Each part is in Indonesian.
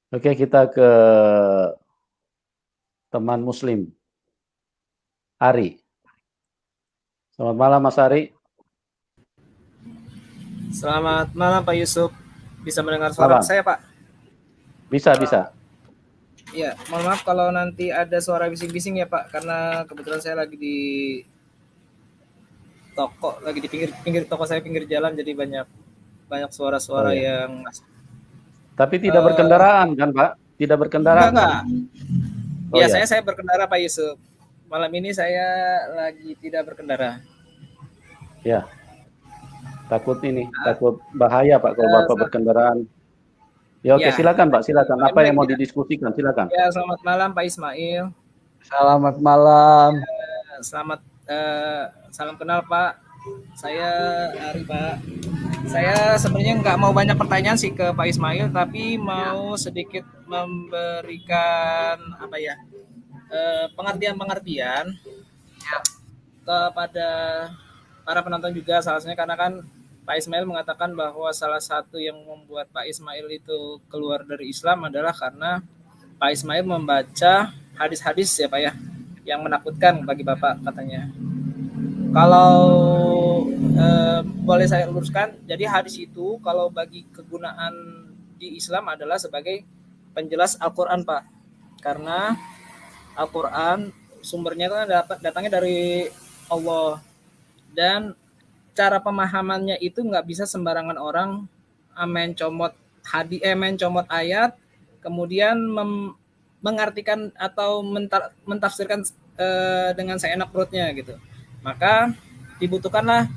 Oke, kita ke teman muslim, Ari. Selamat malam Mas Ari. Selamat malam Pak Yusuf. Bisa mendengar suara Malam. saya Pak? Bisa, bisa. Iya, mohon maaf kalau nanti ada suara bising-bising ya Pak, karena kebetulan saya lagi di toko, lagi di pinggir toko saya, pinggir jalan, jadi banyak banyak Oh suara-suara ya. yang Tapi tidak eh berkendaraan kan, Pak? Tidak berkendara kan? enggak. Oh Ya, ya. saya berkendara Pak Yusuf. Malam ini saya lagi tidak berkendara. Ya, takut bahaya Pak kalau Eh, Bapak sa- berkendaraan. Ya oke, ya, silakan Pak, silakan. lebih Apa baik yang mau tidak. didiskusikan? Silakan. Ya, selamat malam Pak Ismail. Selamat malam. Selamat salam kenal Pak. Saya Ari Pak. Saya sebenarnya nggak mau banyak pertanyaan sih ke Pak Ismail, tapi mau sedikit memberikan apa ya pengertian-pengertian kepada para penonton juga. Salah satunya karena kan Pak Ismail mengatakan bahwa salah satu yang membuat Pak Ismail itu keluar dari Islam adalah karena Pak Ismail membaca hadis-hadis ya Pak ya, yang menakutkan bagi Bapak katanya. Kalau boleh saya luruskan, jadi hadis itu kalau bagi kegunaan di Islam adalah sebagai penjelas Al-Quran Pak. Karena Al-Quran sumbernya kan datangnya dari Allah. Dan cara pemahamannya itu nggak bisa sembarangan orang mencomot ayat, kemudian mengartikan atau mentafsirkan dengan seenak perutnya gitu. Maka dibutuhkanlah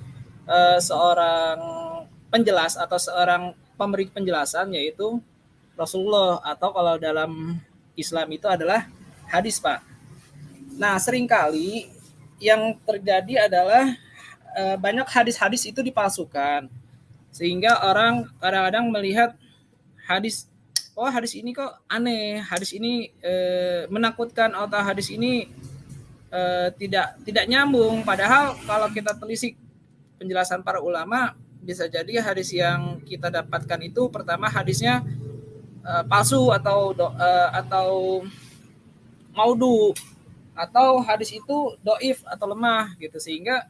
seorang penjelas atau seorang pemberi penjelasan, yaitu Rasulullah, atau kalau dalam Islam itu adalah hadis Pak. Nah, seringkali yang terjadi adalah banyak hadis-hadis itu dipalsukan, sehingga orang kadang-kadang melihat hadis, oh hadis ini kok aneh, hadis ini menakutkan, atau hadis ini tidak nyambung. Padahal kalau kita telisik penjelasan para ulama, bisa jadi hadis yang kita dapatkan itu pertama hadisnya palsu atau maudhu, atau hadis itu doif atau lemah gitu, sehingga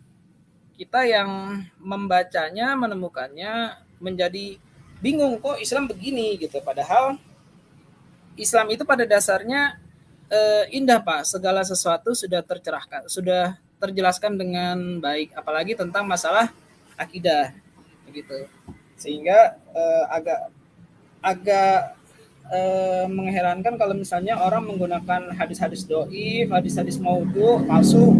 kita yang membacanya, menemukannya menjadi bingung, kok Islam begini gitu. Padahal Islam itu pada dasarnya indah Pak, segala sesuatu sudah tercerahkan, sudah terjelaskan dengan baik, apalagi tentang masalah akidah begitu. Sehingga agak agak mengherankan kalau misalnya orang menggunakan hadis-hadis doif, hadis-hadis maudhu, palsu,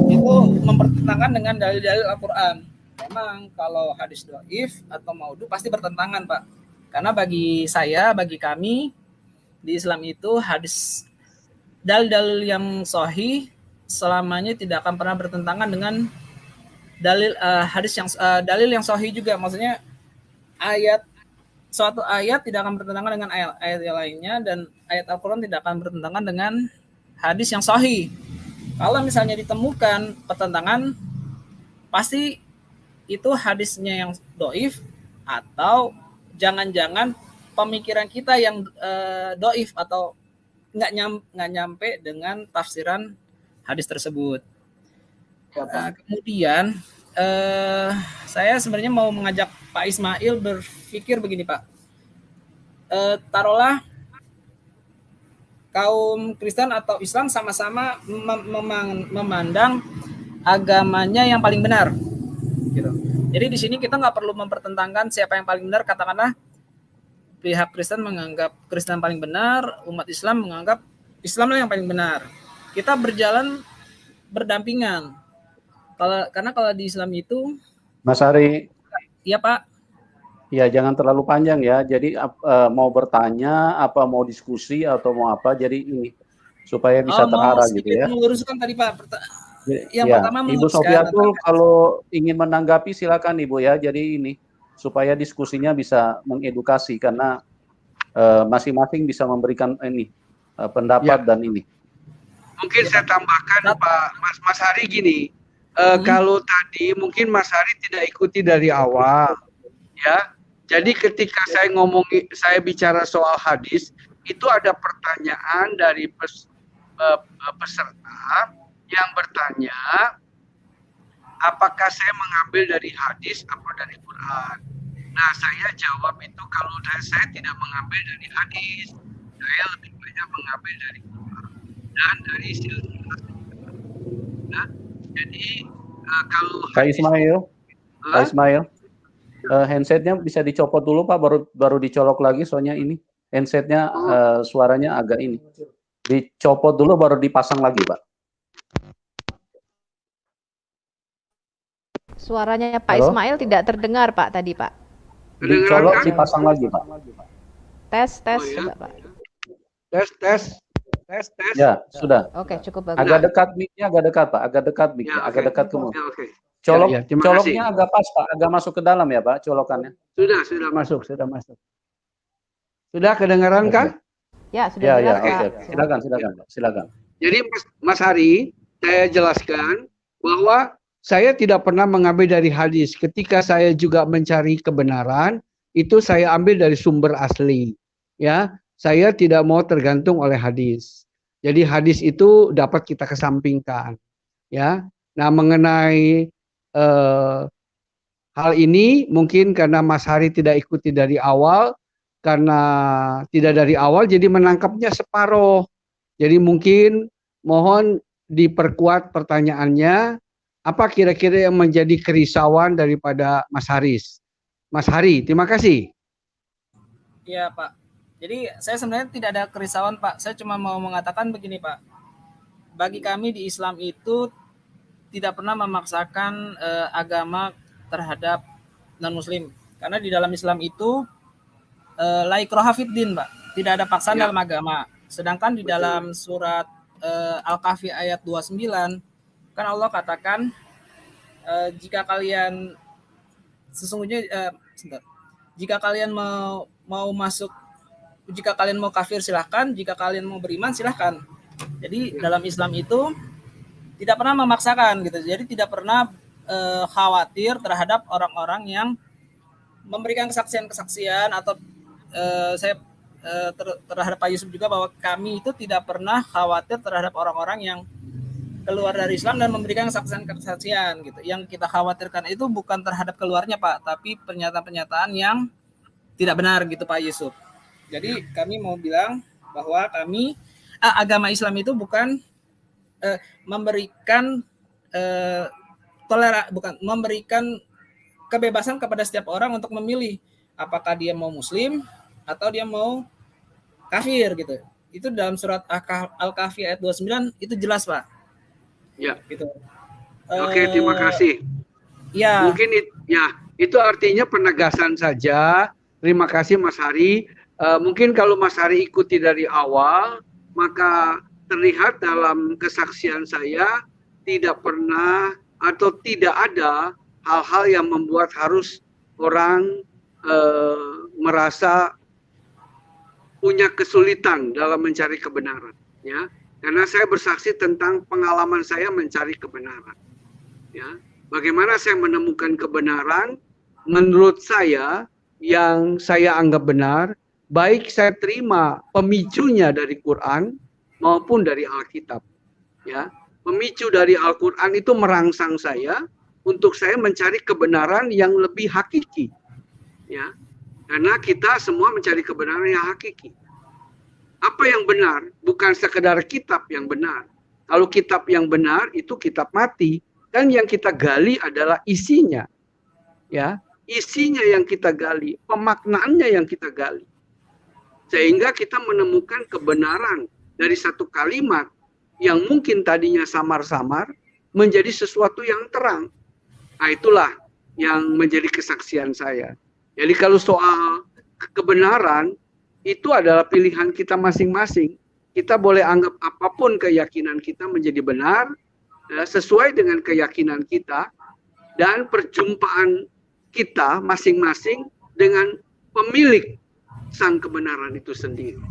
itu mempertentangan dengan dalil-dalil Al-Quran. Memang kalau hadis doif atau maudhu pasti bertentangan Pak. Karena bagi saya, bagi kami di Islam itu hadis, dalil-dalil yang sahih selamanya tidak akan pernah bertentangan dengan dalil yang sahih juga. Maksudnya suatu ayat tidak akan bertentangan dengan ayat yang lainnya, dan ayat Al-Quran tidak akan bertentangan dengan hadis yang sahih. Kalau misalnya ditemukan pertentangan, pasti itu hadisnya yang doif, atau jangan-jangan pemikiran kita yang doif, atau nggak nyampe dengan tafsiran hadis tersebut. Kemudian saya sebenarnya mau mengajak Pak Ismail berpikir begini Pak. Taruhlah kaum Kristen atau Islam sama-sama memandang agamanya yang paling benar, gitu. Jadi di sini kita nggak perlu mempertentangkan siapa yang paling benar. Katakanlah pihak Kristen menganggap Kristen paling benar, umat Islam menganggap Islam yang paling benar. Kita berjalan berdampingan. Karena kalau di Islam itu, Mas Ari, iya Pak. ya jangan terlalu panjang ya. Jadi mau bertanya, apa mau diskusi atau mau apa? Jadi ini supaya bisa Mau terarah gitu sedikit ya. meluruskan tadi Pak. Yang Ya, pertama Ibu meluruskan Sofiatul kalau ingin menanggapi silakan Ibu ya. Jadi ini supaya diskusinya bisa mengedukasi karena masing-masing bisa memberikan ini pendapat dan ini. Mungkin saya tambahkan Pak Mas Hari gini, kalau tadi mungkin Mas Hari tidak ikuti dari awal, ya. Jadi ketika saya bicara soal hadis, itu ada pertanyaan dari peserta yang bertanya, apakah saya mengambil dari hadis atau dari Quran? Nah, saya jawab itu kalau saya tidak mengambil dari hadis, saya lebih banyak mengambil dari Quran dan dari silsilah. Nah, jadi kalau Pak Ismail, handsetnya bisa dicopot dulu Pak, baru dicolok lagi, soalnya ini handsetnya suaranya agak ini. Dicopot dulu baru dipasang lagi Pak. Suaranya Pak Ismail tidak terdengar Pak tadi Pak. Dicolok, dipasang lagi Pak. Tes, Oh, ya. coba Pak. Tes. Ya, sudah. Oke, cukup bagus. Agak dekat mic-nya, agak dekat Pak, agak dekat mic-nya, Ya, agak oke. dekat ke mulut. Ya, oke. Coloknya kasih. agak pas Pak, agak masuk ke dalam ya Pak, colokannya. Sudah masuk. Sudah kedengaran kan? Ya, sudah Ya, jelas oke. Pak. Silakan. Jadi Mas Hari, saya jelaskan bahwa saya tidak pernah mengambil dari hadis. Ketika saya juga mencari kebenaran, itu saya ambil dari sumber asli. Ya, saya tidak mau tergantung oleh hadis. Jadi hadis itu dapat kita kesampingkan. Ya, nah mengenai hal ini mungkin karena Mas Hari tidak ikuti dari awal, karena tidak dari awal jadi menangkapnya separuh. Jadi mungkin mohon diperkuat pertanyaannya, apa kira-kira yang menjadi kerisauan daripada Mas Haris? Mas Hari, terima kasih. Iya Pak. Jadi saya sebenarnya tidak ada kerisauan Pak. Saya cuma mau mengatakan begini Pak. Bagi kami di Islam itu tidak pernah memaksakan agama terhadap non-muslim. Karena di dalam Islam itu la ikraha fid din Pak. Tidak ada paksaan dalam agama. Sedangkan di dalam surat Al-Kahfi ayat 29 kan Allah katakan jika kalian sesungguhnya jika kalian mau masuk, jika kalian mau kafir silahkan, jika kalian mau beriman silahkan. Jadi dalam Islam itu tidak pernah memaksakan gitu. Jadi tidak pernah khawatir terhadap orang-orang yang memberikan kesaksian-kesaksian atau saya terhadap Pak Yusuf juga bahwa kami itu tidak pernah khawatir terhadap orang-orang yang keluar dari Islam dan memberikan kesaksian-kesaksian gitu. Yang kita khawatirkan itu bukan terhadap keluarnya Pak, tapi pernyataan-pernyataan yang tidak benar gitu Pak Yusuf. Jadi kami mau bilang bahwa kami agama Islam itu bukan memberikan memberikan kebebasan kepada setiap orang untuk memilih apakah dia mau muslim atau dia mau kafir gitu. Itu dalam surat Al-Kahfi ayat 29 itu jelas Pak. Ya. Gitu. Oke, terima kasih. Ya. Mungkin itu artinya penegasan saja. Terima kasih Mas Hari. Mungkin kalau Mas Hari ikuti dari awal, maka terlihat dalam kesaksian saya tidak pernah atau tidak ada hal-hal yang membuat harus orang merasa punya kesulitan dalam mencari kebenaran, ya. Karena saya bersaksi tentang pengalaman saya mencari kebenaran, ya. Bagaimana saya menemukan kebenaran? Menurut saya yang saya anggap benar, baik saya terima pemicunya dari Quran maupun dari Alkitab, ya. Pemicu dari Al-Quran itu merangsang saya untuk saya mencari kebenaran yang lebih hakiki, ya. Karena kita semua mencari kebenaran yang hakiki. Apa yang benar? Bukan sekedar kitab yang benar. Kalau kitab yang benar itu kitab mati. Kan yang kita gali adalah isinya. Ya, isinya yang kita gali, pemaknaannya yang kita gali. Sehingga kita menemukan kebenaran dari satu kalimat yang mungkin tadinya samar-samar menjadi sesuatu yang terang. Nah, itulah yang menjadi kesaksian saya. Jadi kalau soal kebenaran, itu adalah pilihan kita masing-masing. Kita boleh anggap apapun keyakinan kita menjadi benar, sesuai dengan keyakinan kita, dan perjumpaan kita masing-masing dengan pemilik sang kebenaran itu sendiri.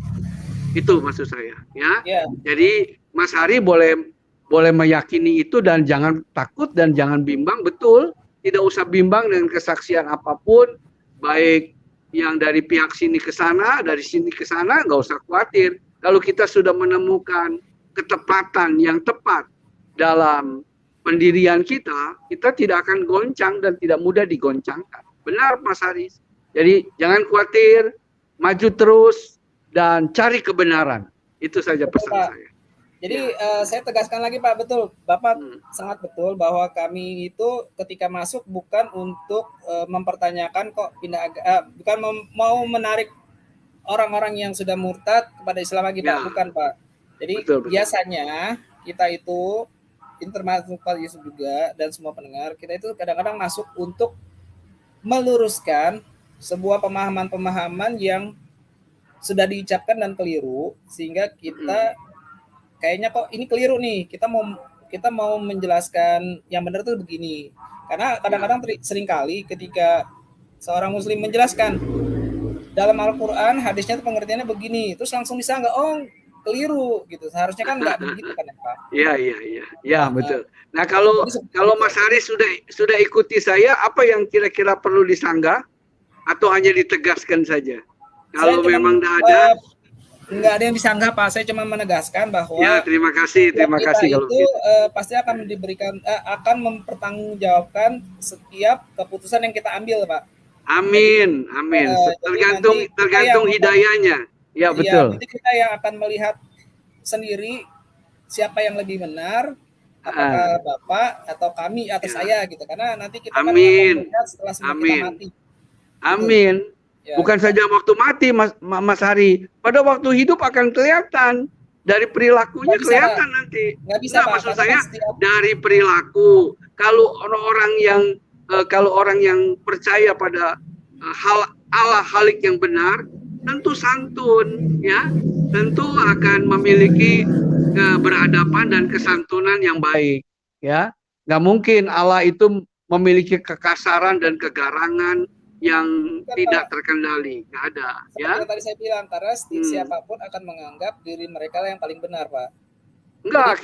Itu maksud saya, ya. Jadi Mas Hari boleh meyakini itu dan jangan takut dan jangan bimbang. Betul, tidak usah bimbang dengan kesaksian apapun, baik yang dari pihak sini ke sana, dari sini ke sana, nggak usah khawatir. Kalau kita sudah menemukan ketepatan yang tepat dalam pendirian kita, kita tidak akan goncang dan tidak mudah digoncangkan. Benar, Mas Haris. Jadi jangan khawatir, maju terus dan cari kebenaran. Itu saja pesan saya. Jadi saya tegaskan lagi Pak, betul, Bapak sangat betul bahwa kami itu ketika masuk bukan untuk mempertanyakan kok pindah bukan mau menarik orang-orang yang sudah murtad kepada Islam lagi Pak, bukan Pak. Jadi betul. Biasanya kita itu termasuk Pak Yusuf juga dan semua pendengar, kita itu kadang-kadang masuk untuk meluruskan sebuah pemahaman-pemahaman yang sudah diucapkan dan keliru, sehingga kita kayaknya kok ini keliru nih, kita mau menjelaskan yang benar tuh begini. Karena kadang-kadang seringkali ketika seorang muslim menjelaskan dalam Al-Quran hadisnya tuh pengertiannya begini, terus langsung disanggah, oh keliru gitu. Seharusnya kan nggak begitu kan Pak? Iya betul. Nah kalau Mas Haris sudah ikuti saya, apa yang kira-kira perlu disanggah atau hanya ditegaskan saja? Kalau memang tidak ada. Nggak ada yang disanggah Pak, saya cuma menegaskan bahwa ya terima kasih kalau itu pasti akan akan mempertanggungjawabkan setiap keputusan yang kita ambil Pak. Amin. Tergantung hidayahnya. Ya betul. Nanti kita yang akan melihat sendiri siapa yang lebih benar, apakah Bapak atau kami atau saya gitu, karena nanti kita akan melihat setelah kita mati. Amin. Gitu. Bukan saja waktu mati, Mas Hari, pada waktu hidup akan kelihatan, dari perilakunya kelihatan nanti. Maksud saya dari perilaku. Kalau orang yang percaya pada Allah Khalik yang benar, tentu santun, ya, tentu akan memiliki keberadaban dan kesantunan yang baik, ya. Nggak mungkin Allah itu memiliki kekasaran dan kegarangan yang tidak terkendali, nggak ada. Ya. Tadi saya bilang karena siapapun akan menganggap diri mereka yang paling benar, Pak. Enggak,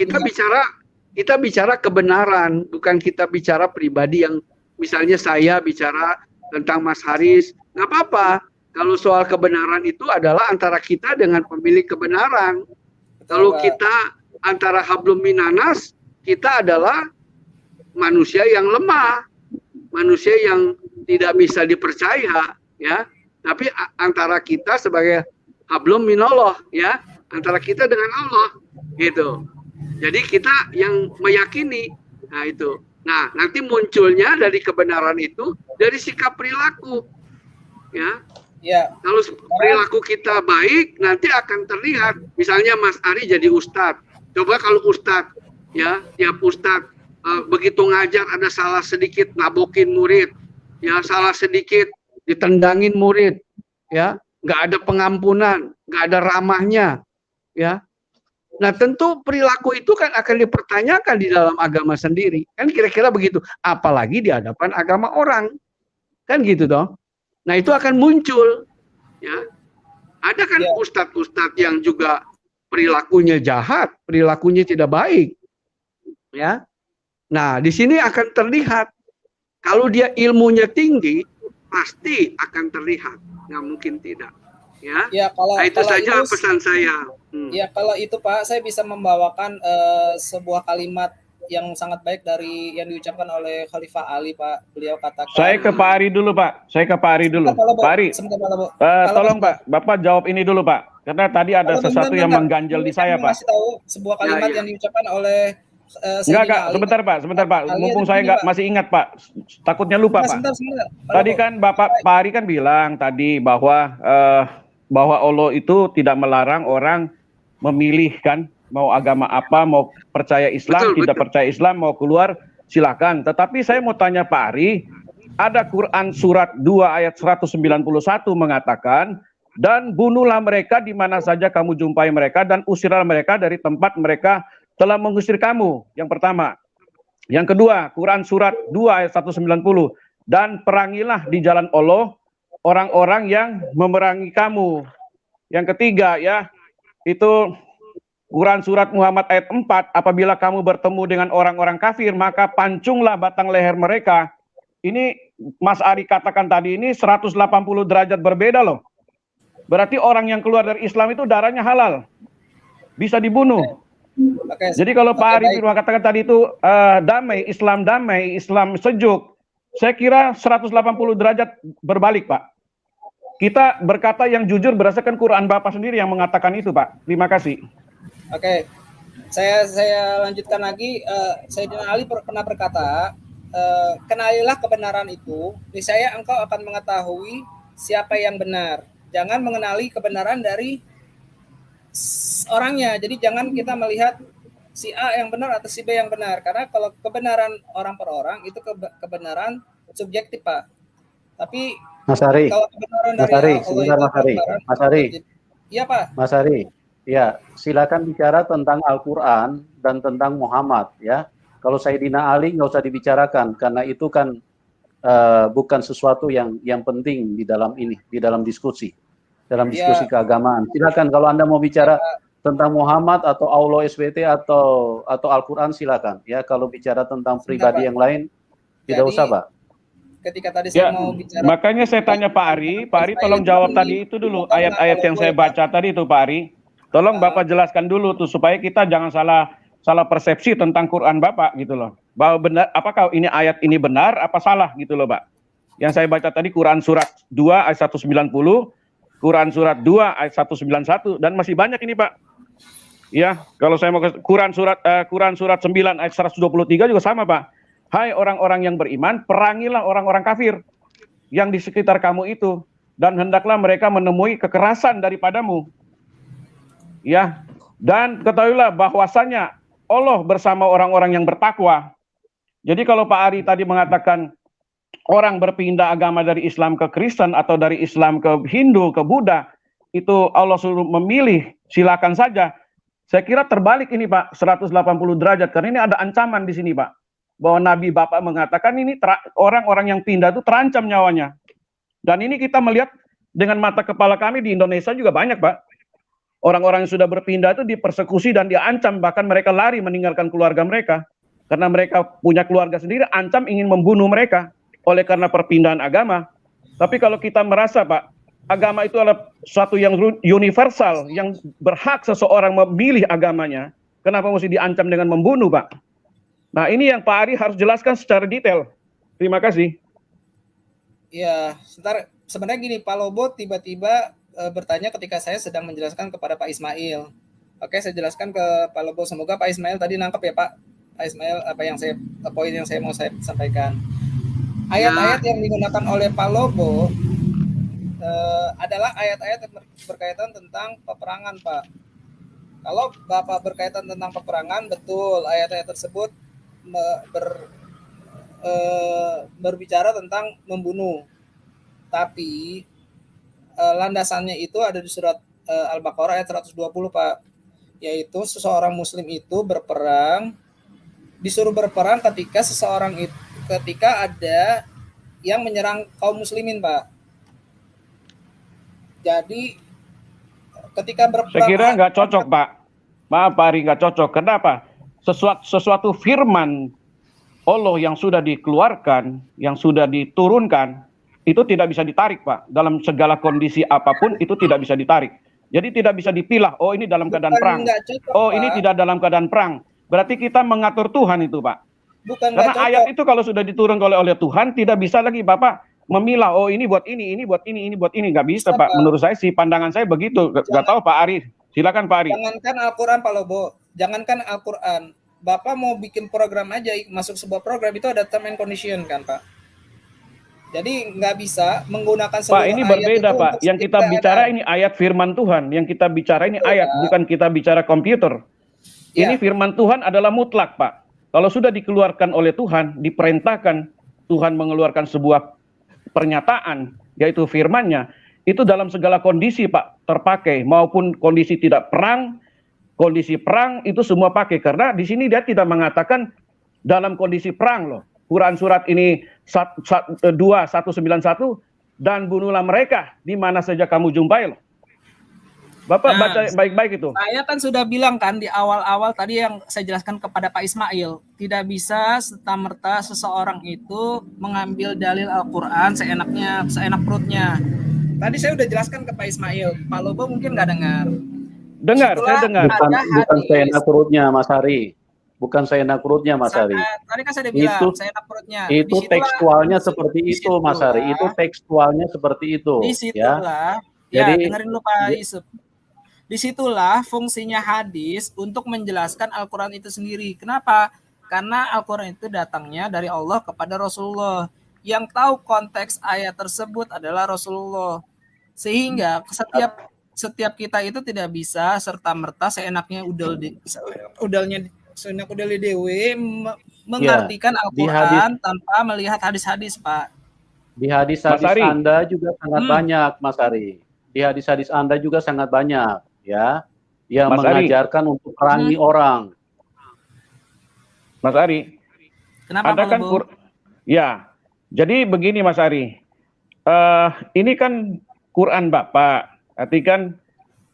kita bicara kebenaran, bukan kita bicara pribadi yang misalnya saya bicara tentang Mas Haris, nggak apa-apa. Kalau soal kebenaran itu adalah antara kita dengan pemilik kebenaran. Kalau kita antara hablum minanas, kita adalah manusia yang lemah, manusia yang tidak bisa dipercaya, ya. Tapi antara kita sebagai hablum minallah, ya, antara kita dengan Allah, gitu. Jadi kita yang meyakini, nah itu. Nah, nanti munculnya dari kebenaran itu dari sikap perilaku, ya. Ya. Kalau perilaku kita baik, nanti akan terlihat. Misalnya Mas Ari jadi ustadz. Coba kalau ustadz, ya, tiap ustadz begitu ngajar ada salah sedikit nabokin murid, ya, salah sedikit ditendangin murid, ya, nggak ada pengampunan, nggak ada ramahnya, ya. Nah tentu perilaku itu kan akan dipertanyakan di dalam agama sendiri, kan kira-kira begitu. Apalagi di hadapan agama orang, kan gitu dong. Nah itu akan muncul, ya. Ada kan ustadz-ustadz yang juga perilakunya jahat, perilakunya tidak baik, ya. Nah di sini akan terlihat. Kalau dia ilmunya tinggi, pasti akan terlihat, nggak mungkin tidak, ya. Nah, itu saja pesan saya. Ya kalau itu Pak, saya bisa membawakan sebuah kalimat yang sangat baik dari yang diucapkan oleh Khalifah Ali, Pak. Beliau katakan. Saya ke Pak Ari dulu, Pak. Pak Ari, tolong Pak, Bapak jawab ini dulu, Pak. Karena tadi ada sesuatu yang mengganjal di saya, Pak. Saya tahu sebuah kalimat yang diucapkan oleh Enggak, sebentar Pak. Mumpung saya masih ingat, Pak. Takutnya lupa, Pak. Sebentar. Tadi kan Pak Ari kan bilang tadi bahwa Allah itu tidak melarang orang memilih kan, mau agama apa, mau percaya Islam, tidak percaya Islam, mau keluar silakan. Tetapi saya mau tanya Pak Ari, ada Quran surat 2 ayat 191 mengatakan, dan bunuhlah mereka di mana saja kamu jumpai mereka dan usirlah mereka dari tempat mereka telah mengusir kamu. Yang pertama. Yang kedua, Quran surat 2 ayat 190, dan perangilah di jalan Allah orang-orang yang memerangi kamu. Yang ketiga, ya, itu Quran surat Muhammad ayat 4, apabila kamu bertemu dengan orang-orang kafir, maka pancunglah batang leher mereka. Ini Mas Ari katakan tadi ini 180 derajat berbeda loh. Berarti orang yang keluar dari Islam itu darahnya halal, bisa dibunuh. Jadi kalau Pak Ari Firman katakan tadi itu damai, Islam sejuk, saya kira 180 derajat berbalik, Pak. Kita berkata yang jujur berdasarkan Quran Bapak sendiri yang mengatakan itu, Pak. Terima kasih. Oke, saya lanjutkan lagi. Sayyidina Ali pernah berkata, kenalilah kebenaran itu, niscaya engkau akan mengetahui siapa yang benar. Jangan mengenali kebenaran dari orangnya. Jadi jangan kita melihat si A yang benar atau si B yang benar, karena kalau kebenaran orang per orang itu kebenaran subjektif, Pak. Tapi Mas Ari, kalau kebenaran Mas dari Ari, Allah sebentar itu Mas Ari, Mas Ari. Iya, Pak. Mas Ari, ya silakan bicara tentang Al-Quran dan tentang Muhammad ya. Kalau Sayyidina Ali nggak usah dibicarakan karena itu kan bukan sesuatu yang penting di dalam ini, di dalam diskusi Ya, keagamaan. Silakan kalau Anda mau bicara tentang Muhammad atau Allah SWT atau Al-Quran silakan ya. Kalau bicara tentang pribadi Pak. yang lain tidak Jadi, usah, Pak. ketika tadi saya mau bicara, Makanya saya tanya Pak Ari tolong jawab tadi itu dulu, ayat-ayat yang saya baca tadi itu Pak Ari. Tolong Bapak jelaskan dulu tuh supaya kita jangan salah persepsi tentang Quran Bapak gitu loh. Bahwa benar, apakah ini ayat ini benar apa salah gitu loh, Pak. Yang saya baca tadi Quran surat 2 ayat 190, Quran surat 2 ayat 191 dan masih banyak ini, Pak. Ya, kalau saya mau ke Quran surat 9 ayat 123 juga sama, Pak. Hai orang-orang yang beriman, perangilah orang-orang kafir yang di sekitar kamu itu, dan hendaklah mereka menemui kekerasan daripadamu. Ya, dan ketahuilah bahwasanya Allah bersama orang-orang yang bertakwa. Jadi kalau Pak Ari tadi mengatakan orang berpindah agama dari Islam ke Kristen atau dari Islam ke Hindu, ke Buddha, itu Allah suruh memilih, silakan saja. Saya kira terbalik ini Pak, 180 derajat, karena ini ada ancaman di sini Pak. Bahwa Nabi Bapak mengatakan ini orang-orang yang pindah itu terancam nyawanya. Dan ini kita melihat dengan mata kepala kami di Indonesia juga banyak Pak. Orang-orang yang sudah berpindah itu dipersekusi dan diancam, bahkan mereka lari meninggalkan keluarga mereka. Karena mereka punya keluarga sendiri, ancam ingin membunuh mereka oleh karena perpindahan agama. Tapi kalau kita merasa Pak, agama itu adalah suatu yang universal, yang berhak seseorang memilih agamanya, kenapa mesti diancam dengan membunuh Pak? Nah ini yang Pak Ari harus jelaskan secara detail. Terima kasih. ya sebenarnya gini, Pak Lobo tiba-tiba bertanya ketika saya sedang menjelaskan kepada Pak Ismail. Oke, saya jelaskan ke Pak Lobo. Semoga Pak Ismail tadi nangkep ya Pak. Pak Ismail poin yang saya mau saya sampaikan. Ayat-ayat yang digunakan oleh Pak Lobo adalah ayat-ayat yang berkaitan tentang peperangan, Pak. Kalau Bapak berkaitan tentang peperangan, betul ayat-ayat tersebut berbicara tentang membunuh. Tapi landasannya itu ada di surat Al-Baqarah ayat 120, Pak. Yaitu seseorang muslim itu disuruh berperang ketika ada yang menyerang kaum muslimin, Pak. Jadi ketika berperang, saya kira nggak cocok Pak. Maaf Pak Ari, nggak cocok. Kenapa? Sesuatu firman Allah yang sudah dikeluarkan, yang sudah diturunkan, itu tidak bisa ditarik Pak. Dalam segala kondisi apapun itu tidak bisa ditarik. Jadi tidak bisa dipilah, oh ini dalam keadaan perang, oh ini tidak dalam keadaan perang. Berarti kita mengatur Tuhan itu Pak. Karena ayat itu kalau sudah diturunkan oleh Tuhan, tidak bisa lagi Bapak memilah, oh ini buat ini buat ini, nggak bisa Pak. Menurut saya sih, pandangan saya begitu. Nggak tahu Pak Ari, silakan Pak Ari. Jangankan Al-Quran Pak Lobo, jangankan Al-Quran, Bapak mau bikin program aja, masuk sebuah program itu ada term and condition kan Pak. Jadi nggak bisa menggunakan seluruh Pak, ini berbeda Pak. Yang kita bicara ini ayat firman Tuhan, yang kita bicara ini ayat, bukan kita bicara komputer. Ini firman Tuhan adalah mutlak Pak. Kalau sudah dikeluarkan oleh Tuhan, diperintahkan Tuhan mengeluarkan sebuah pernyataan, yaitu firman-Nya, itu dalam segala kondisi Pak terpakai, maupun kondisi tidak perang, kondisi perang itu semua pakai. Karena di sini dia tidak mengatakan dalam kondisi perang loh. Quran surat ini 2:191, dan bunuhlah mereka di mana saja kamu jumpai loh. Bapak Nah, baca baik-baik itu. Saya kan sudah bilang kan di awal-awal tadi yang saya jelaskan kepada Pak Ismail, tidak bisa serta-merta seseorang itu mengambil dalil Al-Quran seenak perutnya. Tadi saya udah jelaskan ke Pak Ismail, Pak Lobo mungkin nggak dengar. Dengar, saya dengar. Bukan seenak perutnya, Mas Ari. Bukan seenak perutnya, Mas Ari. Tadi kan saya udah bilang, seenak perutnya. Itu tekstualnya seperti itu, Mas Ari. Itu tekstualnya seperti itu. Disitulah, ya dengerin dulu Pak Yusuf. Disitulah fungsinya hadis untuk menjelaskan Al-Quran itu sendiri. Kenapa? Karena Al-Quran itu datangnya dari Allah kepada Rasulullah. Yang tahu konteks ayat tersebut adalah Rasulullah. Sehingga setiap kita itu tidak bisa serta-merta seenaknya seenak udal dewe mengartikan Al-Quran tanpa melihat hadis-hadis, Pak. Di hadis-hadis Anda juga sangat banyak, Mas Ari. Di hadis-hadis Anda juga sangat banyak, ya, yang Mas mengajarkan untuk perangi orang. Mas Ari, kenapa ada kan ya, jadi begini Mas Ari, ini kan Quran Bapak, arti kan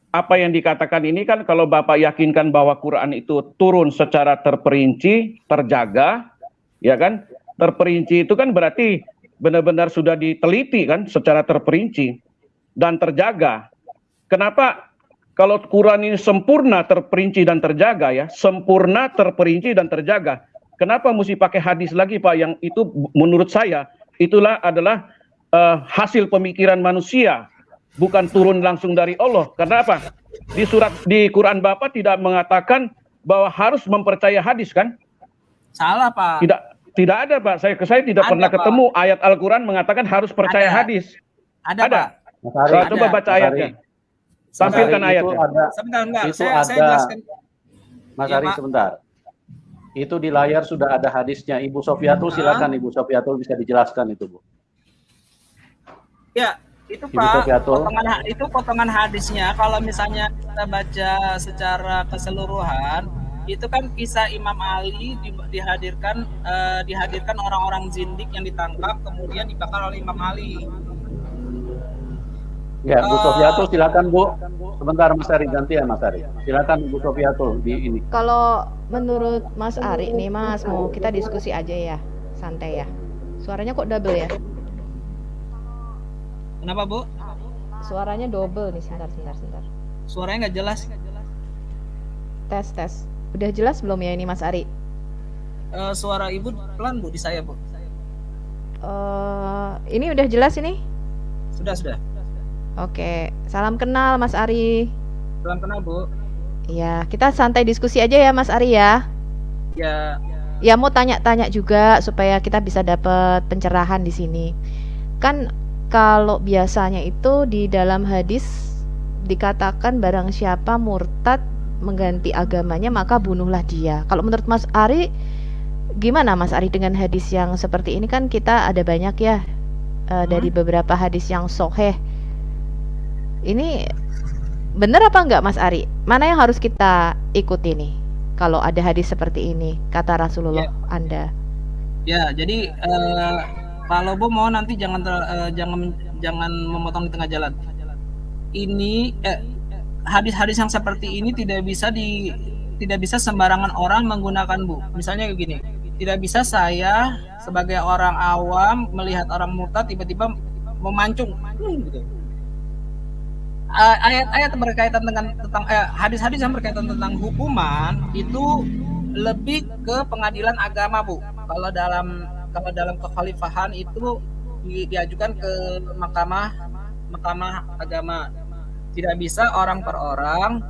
apa yang dikatakan ini kan kalau Bapak yakinkan bahwa Quran itu turun secara terperinci, terjaga, ya kan, terperinci itu kan berarti benar-benar sudah diteliti kan secara terperinci dan terjaga. Kenapa kalau Quran ini sempurna, terperinci dan terjaga ya, sempurna, terperinci dan terjaga. Kenapa mesti pakai hadis lagi Pak? Yang itu menurut saya itulah adalah hasil pemikiran manusia, bukan turun langsung dari Allah. Karena apa? Di Quran Bapak tidak mengatakan bahwa harus mempercaya hadis kan? Salah Pak. Tidak ada Pak. Saya tidak pernah ketemu ayat Al-Quran mengatakan harus percaya hadis. Ada Pak. Coba baca ayatnya. Tampilkan ayatnya. Saya jelaskan. Mas Ari sebentar. Itu di layar sudah ada hadisnya. Ibu Sofiatul, silakan Ibu Sofiatul bisa dijelaskan itu, Bu. Ya, itu Pak. Itu potongan hadisnya. Kalau misalnya kita baca secara keseluruhan, itu kan kisah Imam Ali dihadirkan orang-orang zindik yang ditangkap kemudian dibakar oleh Imam Ali. Ya, Bu Sofiatul silakan Bu. Sebentar Mas Ari, gantian Mas Ari. Silakan Bu Sofiatul di ini. Kalau menurut Mas Ari nih Mas, mau kita diskusi aja ya, santai ya. Suaranya kok double ya? Kenapa Bu? Suaranya double nih, sebentar. Suaranya nggak jelas. Tes. Udah jelas belum ya ini Mas Ari? Suara Ibu pelan Bu di saya Bu. Ini udah jelas ini? Sudah. Oke, salam kenal Mas Ari. Salam kenal Bu. Iya, kita santai diskusi aja ya Mas Ari ya. Ya. Ya mau tanya-tanya juga supaya kita bisa dapat pencerahan di sini. Kan kalau biasanya itu di dalam hadis dikatakan barang siapa murtad mengganti agamanya maka bunuhlah dia. Kalau menurut Mas Ari gimana Mas Ari dengan hadis yang seperti ini? Kan kita ada banyak ya dari beberapa hadis yang sahih. Ini benar apa enggak Mas Ari? Mana yang harus kita ikuti nih kalau ada hadis seperti ini kata Rasulullah Anda? Ya, jadi Pak Lobo mau nanti jangan memotong di tengah jalan. Ini hadis-hadis yang seperti ini tidak bisa sembarangan orang menggunakan Bu. Misalnya begini, tidak bisa saya sebagai orang awam melihat orang murtad tiba-tiba memancung gitu. Ayat-ayat berkaitan tentang hadis-hadis yang berkaitan tentang hukuman itu lebih ke pengadilan agama Bu. Kalau dalam kekhalifahan itu diajukan ke mahkamah agama. Tidak bisa orang per orang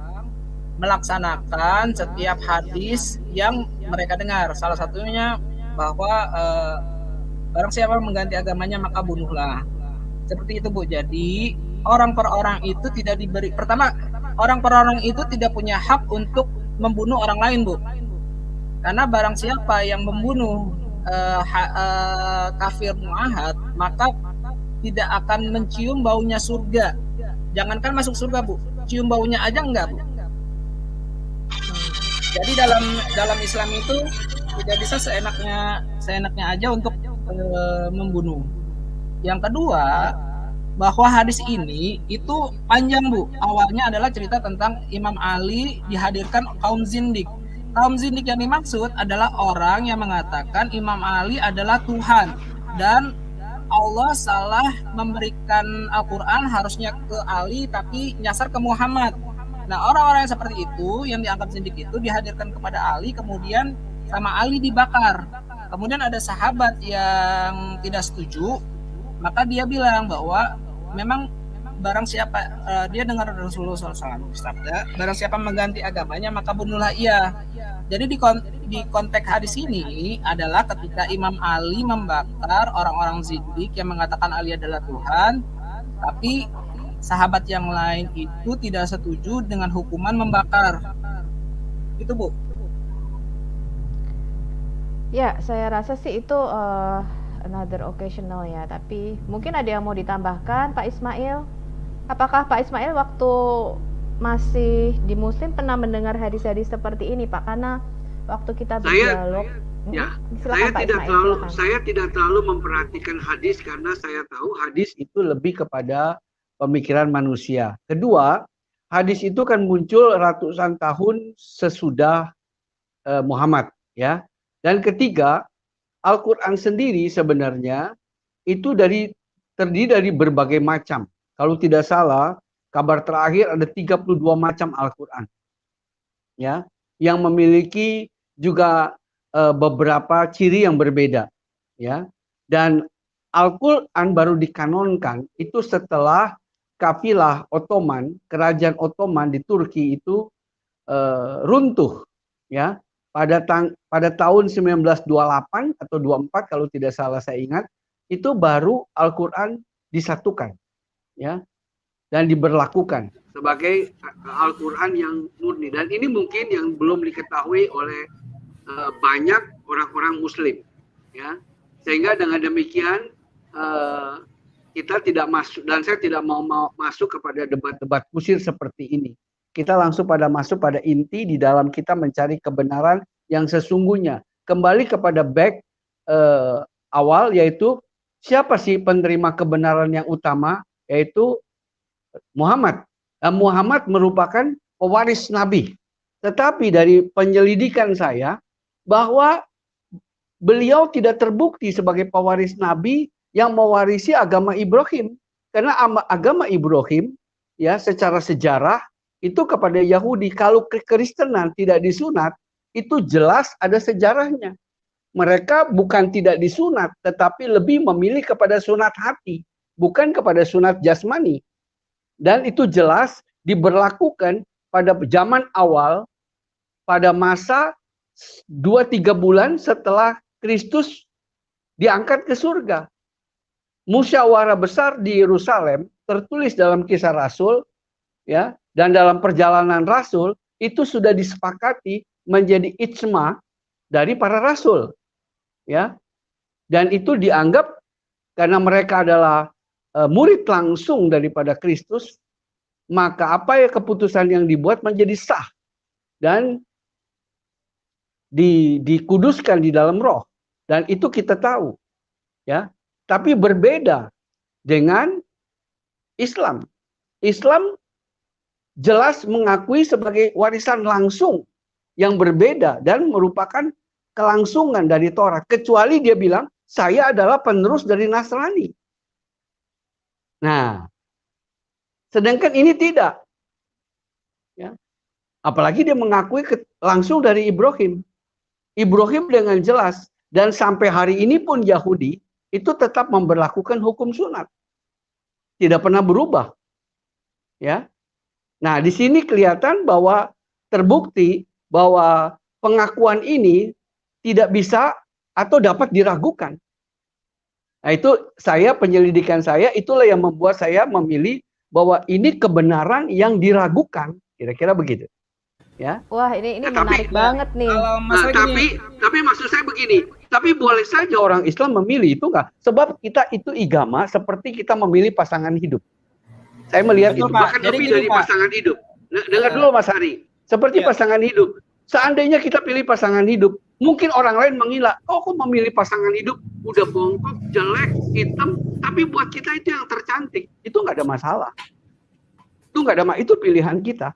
melaksanakan setiap hadis yang mereka dengar. Salah satunya bahwa barang siapa mengganti agamanya maka bunuhlah. Seperti itu Bu. Jadi orang per orang itu tidak diberi, pertama orang per orang itu tidak punya hak untuk membunuh orang lain Bu. Karena barang siapa yang membunuh kafir muahad maka tidak akan mencium baunya surga. Jangankan masuk surga Bu, cium baunya aja enggak Bu. Jadi dalam Islam itu tidak bisa seenaknya aja untuk membunuh. Yang kedua, bahwa hadis ini itu panjang, Bu. Awalnya adalah cerita tentang Imam Ali dihadirkan kaum zindik. Kaum zindik yang dimaksud adalah orang yang mengatakan Imam Ali adalah Tuhan dan Allah salah memberikan Al-Quran harusnya ke Ali tapi nyasar ke Muhammad. Nah, orang-orang yang seperti itu yang dianggap zindik itu dihadirkan kepada Ali, kemudian sama Ali dibakar. Kemudian ada sahabat yang tidak setuju, maka dia bilang bahwa memang barang siapa dia dengar Rasulullah SAW bersabda, barang siapa mengganti agamanya maka bunuhlah ia. Jadi di konteks hadis ini adalah ketika Imam Ali membakar orang-orang zindik yang mengatakan Ali adalah Tuhan, tapi sahabat yang lain itu tidak setuju dengan hukuman membakar. Itu, Bu. Ya, saya rasa sih itu another occasional ya, tapi mungkin ada yang mau ditambahkan, Pak Ismail? Apakah Pak Ismail waktu masih di Muslim pernah mendengar hadis-hadis seperti ini, Pak? Karena waktu kita berdialog, saya tidak terlalu memperhatikan hadis karena saya tahu hadis itu lebih kepada pemikiran manusia. Kedua, hadis itu kan muncul ratusan tahun sesudah Muhammad, ya. Dan ketiga, Al-Quran sendiri sebenarnya itu terdiri dari berbagai macam. Kalau tidak salah, kabar terakhir ada 32 macam Al-Quran, ya, yang memiliki juga beberapa ciri yang berbeda, ya. Dan Al-Quran baru dikanonkan itu setelah kafilah Ottoman, kerajaan Ottoman di Turki itu runtuh, ya. Pada tahun 1928 atau 24 kalau tidak salah saya ingat, itu baru Al-Quran disatukan, ya, dan diberlakukan sebagai Al-Quran yang murni. Dan ini mungkin yang belum diketahui oleh banyak orang-orang Muslim, ya. Sehingga dengan demikian kita tidak masuk, dan saya tidak mau masuk kepada debat-debat kusir seperti ini. Kita langsung masuk pada inti di dalam kita mencari kebenaran yang sesungguhnya. Kembali kepada awal, yaitu siapa sih penerima kebenaran yang utama, yaitu Muhammad. Muhammad merupakan pewaris Nabi. Tetapi dari penyelidikan saya, bahwa beliau tidak terbukti sebagai pewaris Nabi yang mewarisi agama Ibrahim. Karena agama Ibrahim, ya, secara sejarah, itu kepada Yahudi. Kalau kekristenan tidak disunat, itu jelas ada sejarahnya. Mereka bukan tidak disunat, tetapi lebih memilih kepada sunat hati, bukan kepada sunat jasmani. Dan itu jelas diberlakukan pada zaman awal, pada masa 2-3 bulan setelah Kristus diangkat ke surga. Musyawarah besar di Yerusalem, tertulis dalam Kisah Rasul, ya, dan dalam Perjalanan Rasul, itu sudah disepakati menjadi ijma dari para rasul, ya. Dan itu dianggap karena mereka adalah murid langsung daripada Kristus, maka apa ya keputusan yang dibuat menjadi sah dan dikuduskan di dalam roh. Dan itu kita tahu, ya. Tapi berbeda dengan Islam. Islam jelas mengakui sebagai warisan langsung yang berbeda dan merupakan kelangsungan dari Taurat. Kecuali dia bilang, saya adalah penerus dari Nasrani. Nah, sedangkan ini tidak. Ya. Apalagi dia mengakui langsung dari Ibrahim. Ibrahim dengan jelas. Dan sampai hari ini pun Yahudi itu tetap memberlakukan hukum sunat. Tidak pernah berubah. Ya. Nah, di sini kelihatan bahwa terbukti bahwa pengakuan ini tidak bisa atau dapat diragukan. Nah, itu penyelidikan saya itulah yang membuat saya memilih bahwa ini kebenaran yang diragukan. Kira-kira begitu. Ya. Wah, ini menarik banget nih. Tapi maksud saya begini, tapi boleh saja orang Islam memilih itu enggak? Sebab kita itu igama seperti kita memilih pasangan hidup. Saya melihat itu bahkan lebih dari pasangan hidup. Dengar dulu Mas Hari, seperti pasangan hidup. Seandainya kita pilih pasangan hidup, Mungkin orang lain mengira, oh kok memilih pasangan hidup udah bongkok, jelek, hitam, tapi buat kita itu yang tercantik. Itu nggak ada masalah. Itu nggak ada, itu pilihan kita.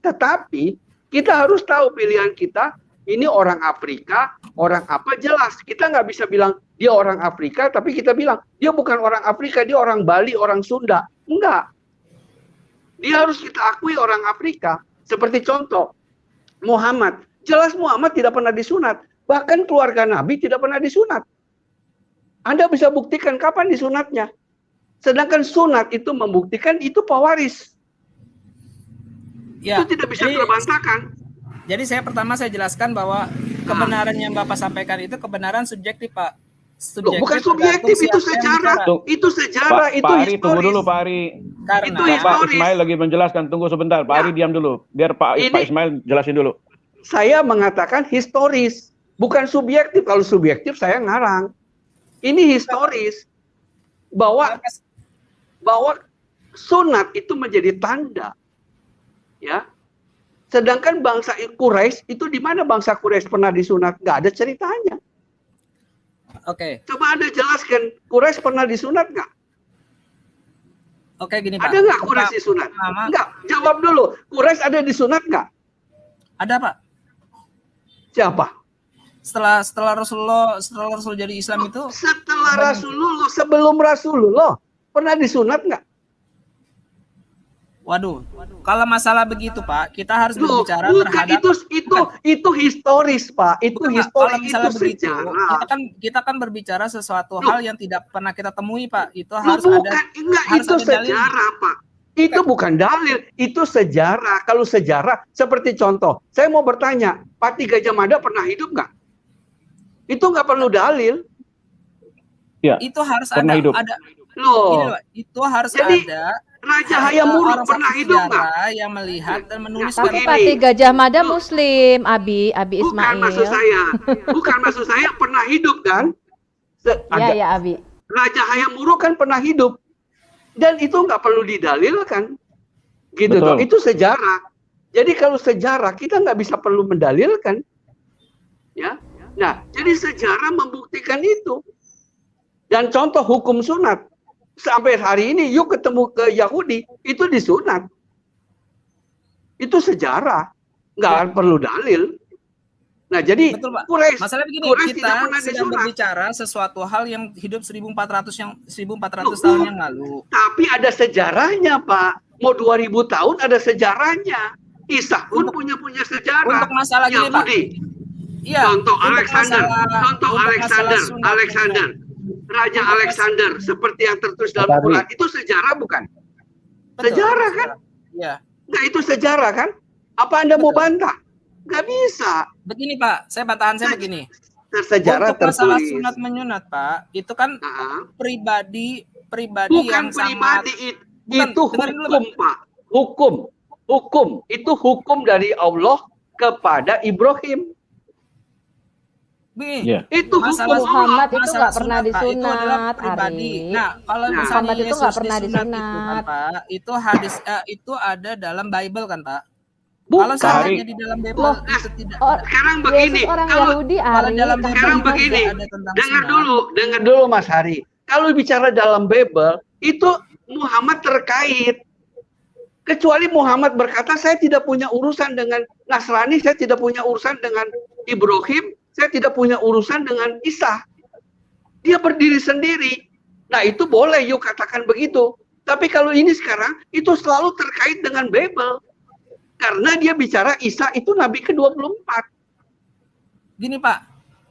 Tetapi kita harus tahu pilihan kita. Ini orang Afrika, orang apa jelas. Kita nggak bisa bilang dia orang Afrika, tapi kita bilang dia bukan orang Afrika, dia orang Bali, orang Sunda. Enggak. Dia harus kita akui orang Afrika. Seperti contoh, Muhammad. Jelas Muhammad tidak pernah disunat. Bahkan keluarga Nabi tidak pernah disunat. Anda bisa buktikan kapan disunatnya. Sedangkan sunat itu membuktikan itu pewaris. Ya, itu tidak bisa terbantahkan. Jadi saya jelaskan bahwa kebenaran yang Bapak sampaikan itu kebenaran subjektif, Pak. Subjektif, bukan subjektif, itu sejarah. Itu sejarah, itu Pak Ari, historis. tunggu dulu Pak Ari. Karena Pak Ismail lagi menjelaskan, tunggu sebentar. Pak Ari diam dulu, biar Pak Ismail jelasin dulu. Saya mengatakan historis, bukan subjektif. Kalau subjektif saya ngarang. Ini historis. Bahwa sunat itu menjadi tanda. Ya. Sedangkan bangsa Quraisy itu di mana bangsa Quraisy pernah disunat? Nggak ada ceritanya. Oke. Coba Anda jelaskan, Quraisy pernah disunat nggak? Oke, gini Pak. Ada nggak Quraisy disunat? Nggak. Jawab dulu. Quraisy ada disunat nggak? Ada Pak. Siapa? Setelah Rasul jadi Islam itu. Setelah Rasulullah, sebelum Rasulullah pernah disunat nggak? Waduh, kalau masalah begitu Pak, kita harus berbicara terhadap itu historis Pak, itu historis, itu begitu, sejarah. Kita kan berbicara sesuatu hal yang tidak pernah kita temui Pak, itu harus itu sejarah Pak, itu bukan dalil, itu sejarah. Kalau sejarah seperti contoh, saya mau bertanya, Pati Gajah Mada pernah hidup nggak? Itu nggak perlu dalil. Ya, itu harus ada. Loh, itu harus jadi, ada. Raja Hayam Wuruk pernah hidup nggak? Yang melihat dan menulis. Tapi Pati Gajah Mada Muslim, Abi Ismail. Bukan maksud saya pernah hidup kan? Iya Abi. Raja Hayam Wuruk kan pernah hidup dan itu nggak perlu didalilkan, gitu toh. Itu sejarah. Jadi kalau sejarah kita nggak bisa perlu mendalilkan, ya. Nah, jadi sejarah membuktikan itu. Dan contoh hukum sunat. Sampai hari ini, yuk ketemu ke Yahudi, itu disunat. Itu sejarah. Nggak perlu dalil. Nah, jadi Quraisy, masalah begini, kita sedang berbicara sesuatu hal yang hidup 1400 tahun yang lalu. Tapi ada sejarahnya, Pak. Mau 2000 tahun ada sejarahnya. Isa pun punya sejarah. Untuk masalah gini, Pak. Ya, contoh Alexander. Raja Alexander seperti yang tertulis dalam Quran itu sejarah bukan? Betul, sejarah kan? Iya. Nggak, itu sejarah kan? Apa Anda mau bantah? Nggak bisa. Begini Pak, saya begini. Sejarah untuk masalah sunat menyunat Pak, itu kan pribadi bukan yang pribadi itu hukum Pak. Hukum itu hukum dari Allah kepada Ibrahim. Itu masalah Muhammad itu nggak pernah disunat, Ari. Nah, kalau misalnya Muhammad itu nggak pernah disunat, Pak, itu hadis itu ada dalam Bible kan, Pak? Kalau seandainya di dalam Bible itu tidak. Sekarang begini, orang Yahudi, sekarang begini, dengar dulu Mas Hari. Kalau bicara dalam Bible itu Muhammad terkait. Kecuali Muhammad berkata, saya tidak punya urusan dengan Nasrani, saya tidak punya urusan dengan Ibrahim. Saya tidak punya urusan dengan Isa. Dia berdiri sendiri. Nah, itu boleh yuk katakan begitu. Tapi kalau ini sekarang, itu selalu terkait dengan Bible. Karena dia bicara Isa itu Nabi ke-24. Gini Pak.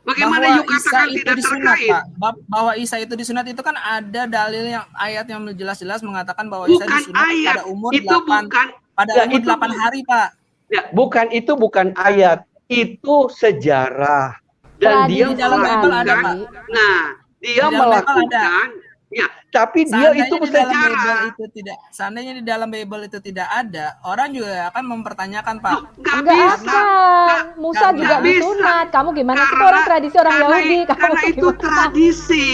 Bagaimana yuk katakan tidak terkait? Pak. Bahwa Isa itu disunat itu kan ada dalil yang ayat yang jelas-jelas mengatakan bahwa Isa disunat pada umur 8 hari Pak. Ya, bukan ayat. Itu sejarah dan dia melakukan. Nah, dia melakukan. Ya, tapi dia itu sejarah. Seandainya di dalam Bible itu tidak ada, orang juga akan mempertanyakan Pak. Nggak bisa. Musa juga disunat. Kamu gimana sih orang tradisi orang Yahudi? Karena itu tradisi.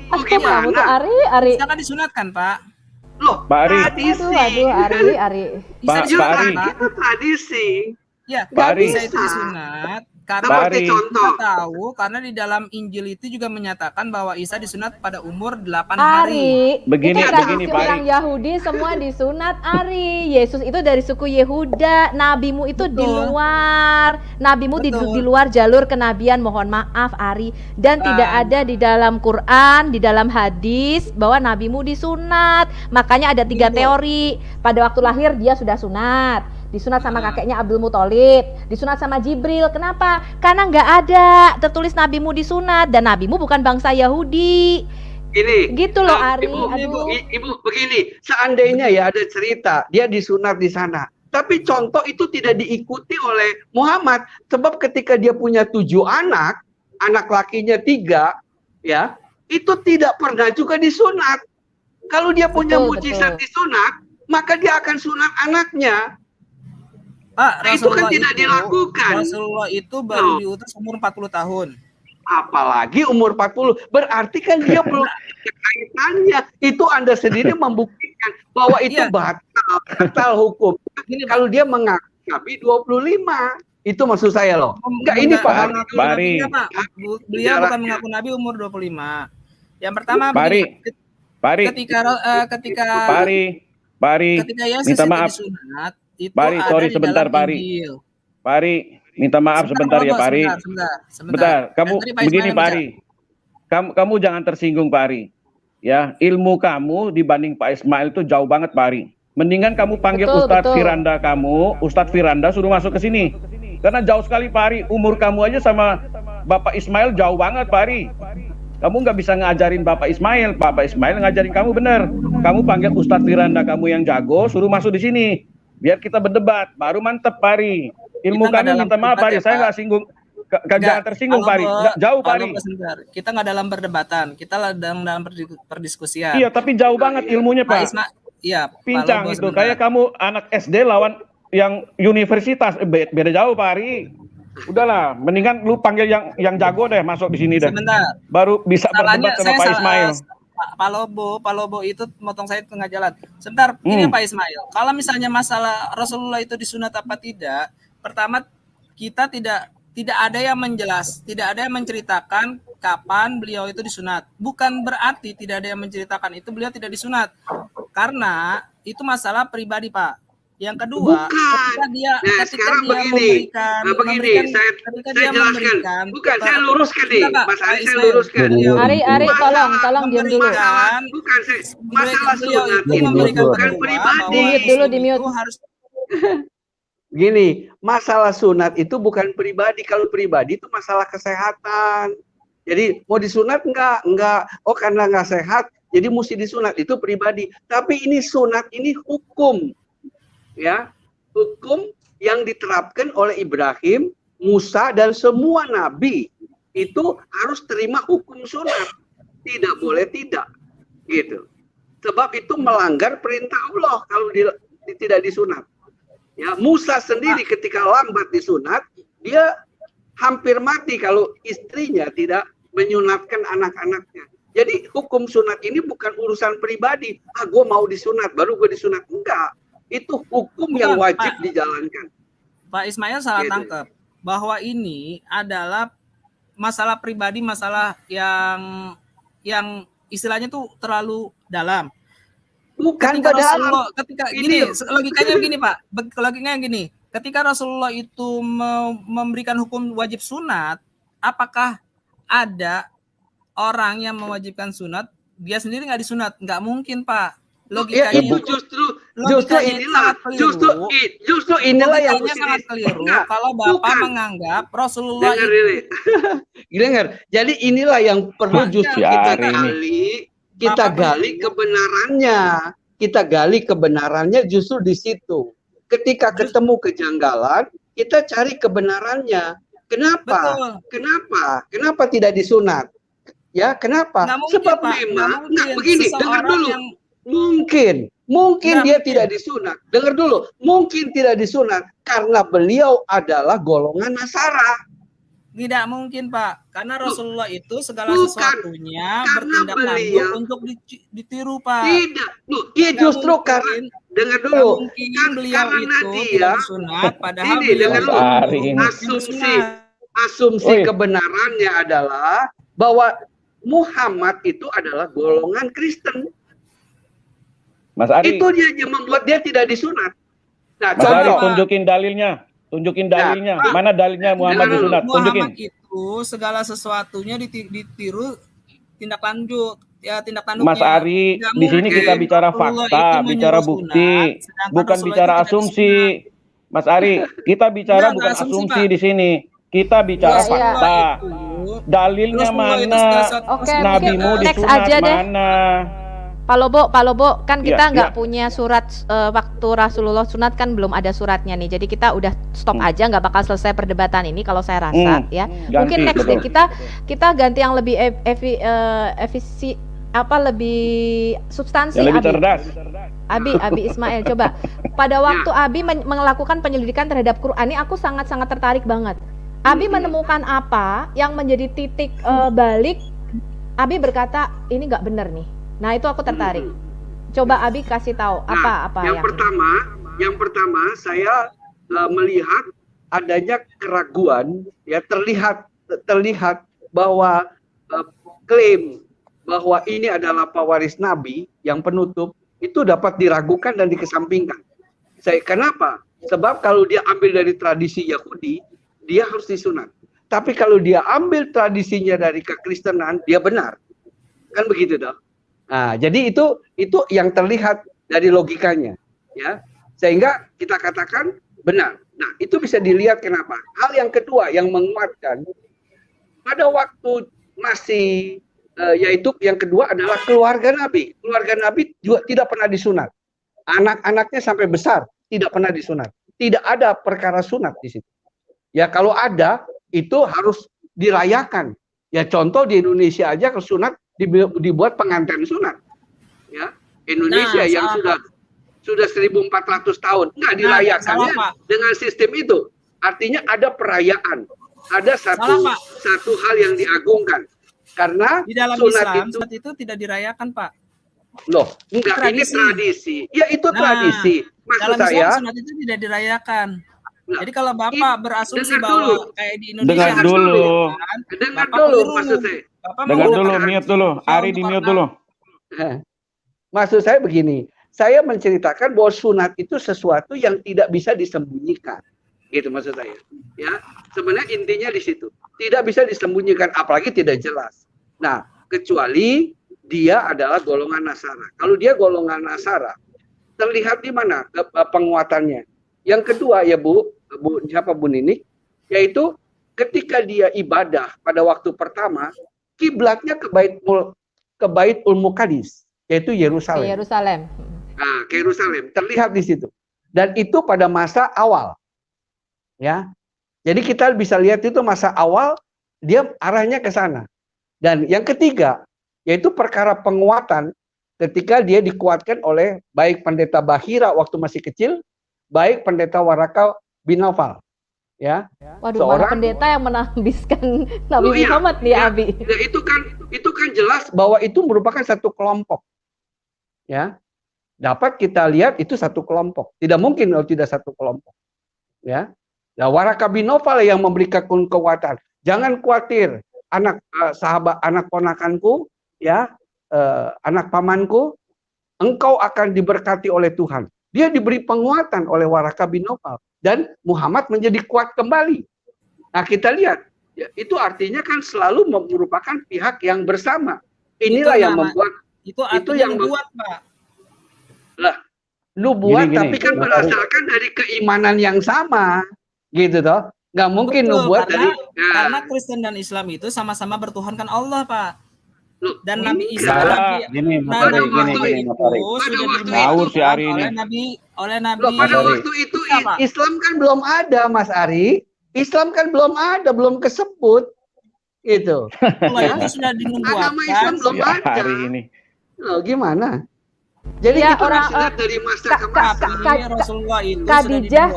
Gimana? Kamu tuh Ari. Bisa kan disunatkan Pak? Loh, Pak Ari. Aduh, Ari. Bisa disunat. Itu tradisi. Ya, Pak Ari. Bisa itu disunat. Karena Seperti Bari. contoh. kita tahu karena di dalam Injil itu juga menyatakan bahwa Isa disunat pada umur 8 hari. Begini, itu begini, tradisi Pak orang Ari. Yahudi semua disunat Ari. Yesus itu dari suku Yehuda, nabimu itu di Betul. luar, nabimu Betul. di luar jalur kenabian. Mohon maaf Ari, dan tidak Kan. ada di dalam Quran, di dalam hadis bahwa nabimu disunat. Makanya ada 3 Gini, Bu. teori. Pada waktu lahir dia sudah sunat, disunat sama Ah. kakeknya Abdul Muthalib, disunat sama Jibril. Kenapa? Karena nggak ada tertulis nabimu disunat, dan nabimu bukan bangsa Yahudi. Gini, Gitu loh Ari. Ibu, Aduh. Ibu begini, seandainya ya ada cerita dia disunat di sana, tapi contoh itu tidak diikuti oleh Muhammad, sebab ketika dia punya 7 anak, anak lakinya 3, ya itu tidak pernah juga disunat. Kalau dia punya Betul, mujizat betul. disunat, maka dia akan sunat anaknya. Pak, Nah, itu kan tidak dilakukan. Rasulullah itu baru Loh. diutus umur 40 tahun. Apalagi umur 40, berarti kan dia belum ada kaitannya. Itu Anda sendiri membuktikan bahwa itu Iya. batal hukum. Gini, Pak. Kalau dia mengaku Nabi 25, itu maksud saya loh. Enggak, ini Pak Hari. mengaku Bari. nabinya, Pak. Beliau Jaraknya. bukan mengaku nabi umur 25. Yang pertama Bari. begini, Bari, Bari, ketika Yesus minta itu maaf. disunat, itu Bari, ada sorry di sebentar, dalam Bari. Injil. Pari, minta maaf sebentar ya, Pak, Pari. Sebentar. Sebentar, kamu Tadi Pak begini, Ismail Pari. Kamu jangan tersinggung, Pari. Ya, ilmu kamu dibanding Pak Ismail itu jauh banget, Pari. Mendingan kamu panggil Betul, Ustadz betul. Firanda kamu, Ustadz Firanda suruh masuk ke sini. Karena jauh sekali, Pari. Umur kamu aja sama Bapak Ismail jauh banget, Pari. Kamu nggak bisa ngajarin Bapak Ismail. Bapak Ismail ngajarin kamu bener. Kamu panggil Ustadz Firanda kamu yang jago, suruh masuk di sini. Biar kita berdebat, baru mantep, Pari. Ilmu Kita nggak kami dalam minta maaf, debat Pari. ya, Saya Pak. nggak singgung. Jangan tersinggung, Kalau Pari. Bo- Nggak jauh, kalau Pari. Bo sebentar. Kita nggak dalam perdebatan, kita dalam perdiskusian. Iya, tapi jauh banget ilmunya, Pak Pak. Ismail, iya, Pincang Pak Lobo itu. sebentar. Kayak kamu anak SD lawan yang universitas. Beda jauh, Pak Ari. Udahlah, mendingan lu panggil yang jago deh masuk di sini deh. Sebentar. Baru bisa Salahnya berdebat sama saya Pak Ismail. Pak Lobo itu motong saya di tengah jalan. Sebentar, ini Pak Ismail. Kalau misalnya masalah Rasulullah itu disunat apa tidak, pertama kita tidak ada yang tidak ada yang menceritakan kapan beliau itu disunat. Bukan berarti tidak ada yang menceritakan itu beliau tidak disunat. Karena itu masalah pribadi, Pak. Yang kedua, ketika dia sekarang begini, memberikan, saya jelaskan. memberikan, Bukan, saya luruskan nih, Bentar, Pak, Mas Ari, saya Ismail. luruskan. Beliau- Ari, tolong diam dulu. Bukan, masalah beliau sunat itu itu memberikan bukan fatwa pribadi. bahwa Di-mute dulu, Islam di-mute. itu harus Gini, masalah sunat itu bukan pribadi. Kalau pribadi itu masalah kesehatan. Jadi mau disunat enggak. Oh, karena enggak sehat, jadi mesti disunat. Itu pribadi. Tapi ini sunat, ini hukum. Ya, hukum yang diterapkan oleh Ibrahim, Musa, dan semua nabi. Itu harus terima hukum sunat. Tidak boleh tidak. Gitu. Sebab itu melanggar perintah Allah kalau tidak disunat. Ya, Musa sendiri ketika lambat disunat, dia hampir mati kalau istrinya tidak menyunatkan anak-anaknya. Jadi hukum sunat ini bukan urusan pribadi. Gue mau disunat, baru gue disunat. Enggak. Itu hukum yang Bukan, wajib Pak. dijalankan. Pak Ismail salah Gitu. tangkap bahwa ini adalah masalah pribadi, masalah yang istilahnya tuh terlalu dalam. Bukan Ketika padahal Rasulullah, ketika ini- gini, logikanya gini Pak, logikanya gini. Ketika Rasulullah itu memberikan hukum wajib sunat, apakah ada orang yang mewajibkan sunat, dia sendiri nggak disunat? Nggak mungkin Pak. ya Logikanya itu justru logikanya inilah sangat keliru. justru inilah yang Logikanya sangat keliru Enggak, kalau Bapak bukan. menganggap Rasulullah Dengar itu ini. Dengar. Jadi inilah yang perlu Pak, justru ya, kita hari ini. gali kebenarannya. Kita gali kebenarannya justru di situ. Ketika ketemu kejanggalan, kita cari kebenarannya. Kenapa? betul. Kenapa tidak disunat? Ya, kenapa? Nggak mungkin, Sebab Pak. memang Nggak mungkin. begini, dengar Seseorang dulu. yang- Mungkin Nggak dia mungkin. tidak disunat. Dengar dulu, mungkin tidak disunat karena beliau adalah golongan Nasara. Tidak mungkin Pak, karena Rasulullah itu segala Bukan. sesuatunya Karena bertindak beliau- tanduk untuk ditiru Pak. Tidak, iya Nggak justru mungkin. karena dengar Nggak dulu. mungkin Kan- beliau karena itu dia- tidak disunat, padahal Ini, beliau dengar itu dulu. yang Asumsi. disunat. asumsi kebenarannya adalah bahwa Muhammad itu adalah golongan Kristen. Mas Ari, Itu dia yang membuat dia tidak disunat. Nah, Mas Ari, contoh. tunjukin dalilnya. Mana dalilnya Muhammad disunat? Tunjukin. Muhammad itu segala sesuatunya ditiru tindak lanjut. Ya, tindak tanduknya. Mas Ari, Nggak di sini mungkin kita bicara Rasulullah fakta, itu bicara menyuruh bukti, sunat, sedangkan bukan Rasulullah bicara itu tidak asumsi. disunat. Mas Ari, kita bicara Enggak, bukan asumsi, asumsi Pak. di sini. Kita bicara Iya, fakta. Dalilnya Rasulullah itu mana? segala sesuatu- Oke, Nabimu mungkin next disunat aja deh. mana? Pak Lobo, kan kita Iya, nggak iya. punya surat waktu Rasulullah sunat kan belum ada suratnya nih. Jadi kita udah stop aja, nggak bakal selesai perdebatan ini kalau saya rasa ya. Ganti, Mungkin next deh betul. kita ganti yang lebih lebih substansi. Yang lebih Abi. cerdas. Abi Ismail, coba. Pada waktu Abi melakukan penyelidikan terhadap Quran, ini aku sangat-sangat tertarik banget. Abi menemukan apa yang menjadi titik balik? Abi berkata ini nggak benar nih. Nah itu aku tertarik. Coba Abi kasih tahu apa yang pertama saya melihat adanya keraguan, ya terlihat bahwa klaim bahwa ini adalah pewaris Nabi yang penutup itu dapat diragukan dan dikesampingkan. Kenapa? Sebab kalau dia ambil dari tradisi Yahudi, dia harus disunat. Tapi kalau dia ambil tradisinya dari kekristenan, dia benar. Kan begitu dong. Nah, jadi itu yang terlihat dari logikanya, ya. Sehingga kita katakan benar. Nah, itu bisa dilihat kenapa. Hal yang kedua yang menguatkan pada waktu masih yaitu yang kedua adalah keluarga Nabi. Keluarga Nabi juga tidak pernah disunat. Anak-anaknya sampai besar tidak pernah disunat. Tidak ada perkara sunat di situ. Ya kalau ada itu harus dirayakan. Ya contoh di Indonesia aja ke sunat dibuat pengantin sunat. Ya, Indonesia yang sudah 1400 tahun nggak dirayakannya dengan sistem itu. Artinya ada perayaan, ada satu hal yang diagungkan. Karena di dalam sunat Islam itu tidak dirayakan, Pak. Loh, enggak, ini tradisi. Ya itu tradisi. Maksud dalam saya Islam sunat itu tidak dirayakan. Jadi kalau Bapak berasumsi bahwa kayak di Indonesia Dengar dulu. Dengar dulu maksud saya. Dengar dulu, mute dulu. Ari di mute dulu. Maksud saya begini, saya menceritakan bahwa sunat itu sesuatu yang tidak bisa disembunyikan. Gitu maksud saya. Ya, sebenarnya intinya di situ. Tidak bisa disembunyikan, apalagi tidak jelas. Nah, kecuali dia adalah golongan Nasara. Kalau dia golongan Nasara, terlihat di mana penguatannya. Yang kedua ya Bu Ninik, yaitu ketika dia ibadah pada waktu pertama, kiblatnya ke Baitul Muqaddis, yaitu Yerusalem. Nah, ke Yerusalem terlihat di situ. Dan itu pada masa awal. Ya. Jadi kita bisa lihat itu masa awal dia arahnya ke sana. Dan yang ketiga yaitu perkara penguatan ketika dia dikuatkan oleh baik pendeta Bahira waktu masih kecil, baik pendeta Waraka bin Naufal. Ya. Waduh, malah pendeta yang menambiskan Nabi Muhammad nih, Abi. Ya, itu kan jelas bahwa itu merupakan satu kelompok. Ya. Dapat kita lihat itu satu kelompok. Tidak mungkin kalau tidak satu kelompok. Ya. Nah, Waraka bin Naufal yang memberikan kekuatan. Jangan khawatir, anak sahabat, anak ponakanku, ya, anak pamanku, engkau akan diberkati oleh Tuhan. Dia diberi penguatan oleh Waraka bin Naufal dan Muhammad menjadi kuat kembali. Nah, kita lihat, ya, itu artinya kan selalu merupakan pihak yang bersama. Inilah itu yang membuat itu yang membuat, Pak. Lah, nubuat tapi kan berdasarkan dari keimanan yang sama. Gitu toh, nggak mungkin nubuat karena Kristen dan Islam itu sama-sama bertuhankan Allah, Pak. Dan Nabi Isa gini, pada waktu itu Islam kan belum ada, Mas Ari. Islam kan belum ada, belum kesebut. Itu. Itu sudah dinubuatkan. Agama Islam belum ada. Hari ini. Loh, gimana? Jadi ya, kita lihat dari masa ke masa.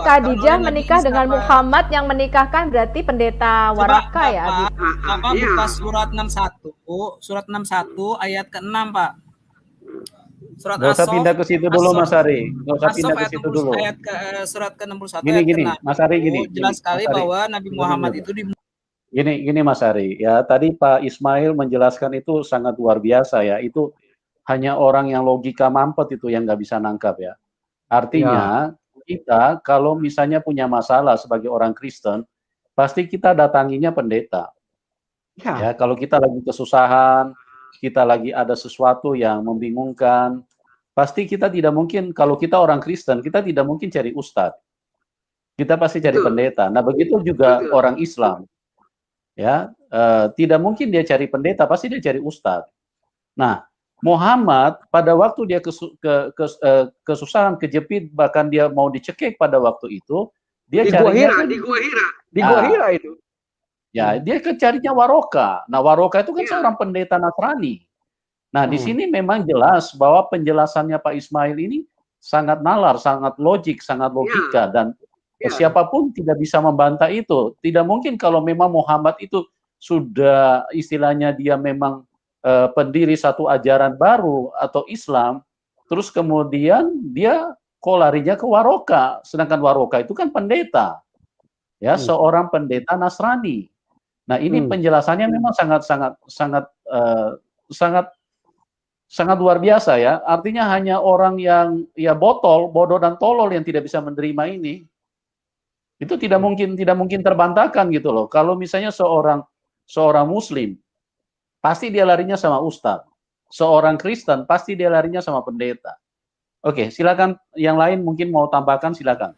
Khadijah menikah dengan Muhammad yang menikahkan berarti pendeta Waraka ya. Bapak buka surat 61 ayat ke-6, Pak. Surat Nggak usah pindah ke situ dulu, Mas Ari. Nggak usah pindah ke situ dulu. Surat ke-61 gini, Mas Ari gini. Jelas sekali bahwa Nabi Muhammad itu Gini Mas Ari, ya tadi Pak Ismail menjelaskan itu sangat luar biasa ya. Itu hanya orang yang logika mampet itu yang nggak bisa nangkap ya. Artinya kita kalau misalnya punya masalah sebagai orang Kristen, pasti kita datanginya pendeta. Ya, kalau kita lagi kesusahan, kita lagi ada sesuatu yang membingungkan, pasti kita tidak mungkin, kalau kita orang Kristen, kita tidak mungkin cari ustadz. Kita pasti cari pendeta. Nah, begitu juga orang Islam. Ya, tidak mungkin dia cari pendeta, pasti dia cari ustadz. Nah, Muhammad pada waktu dia kesusahan, kejepit, bahkan dia mau dicekik pada waktu itu, dia di Gua Hira itu. Ya, dia carinya Waroka. Nah, Waroka itu kan seorang pendeta Nasrani. Nah, di sini memang jelas bahwa penjelasannya Pak Ismail ini sangat nalar, sangat logik, sangat logika, dan siapapun tidak bisa membantah itu. Tidak mungkin kalau memang Muhammad itu sudah istilahnya dia memang pendiri satu ajaran baru atau Islam, terus kemudian dia kok larinya ke Waroka, sedangkan Waroka itu kan pendeta, ya, seorang pendeta Nasrani. Nah, ini penjelasannya memang sangat luar biasa ya. Artinya hanya orang yang ya bodoh dan tolol yang tidak bisa menerima ini. Itu tidak mungkin terbantahkan gitu loh. Kalau misalnya seorang Muslim pasti dia larinya sama ustadz. Seorang Kristen pasti dia larinya sama pendeta. Oke, silakan yang lain mungkin mau tambahkan, silakan.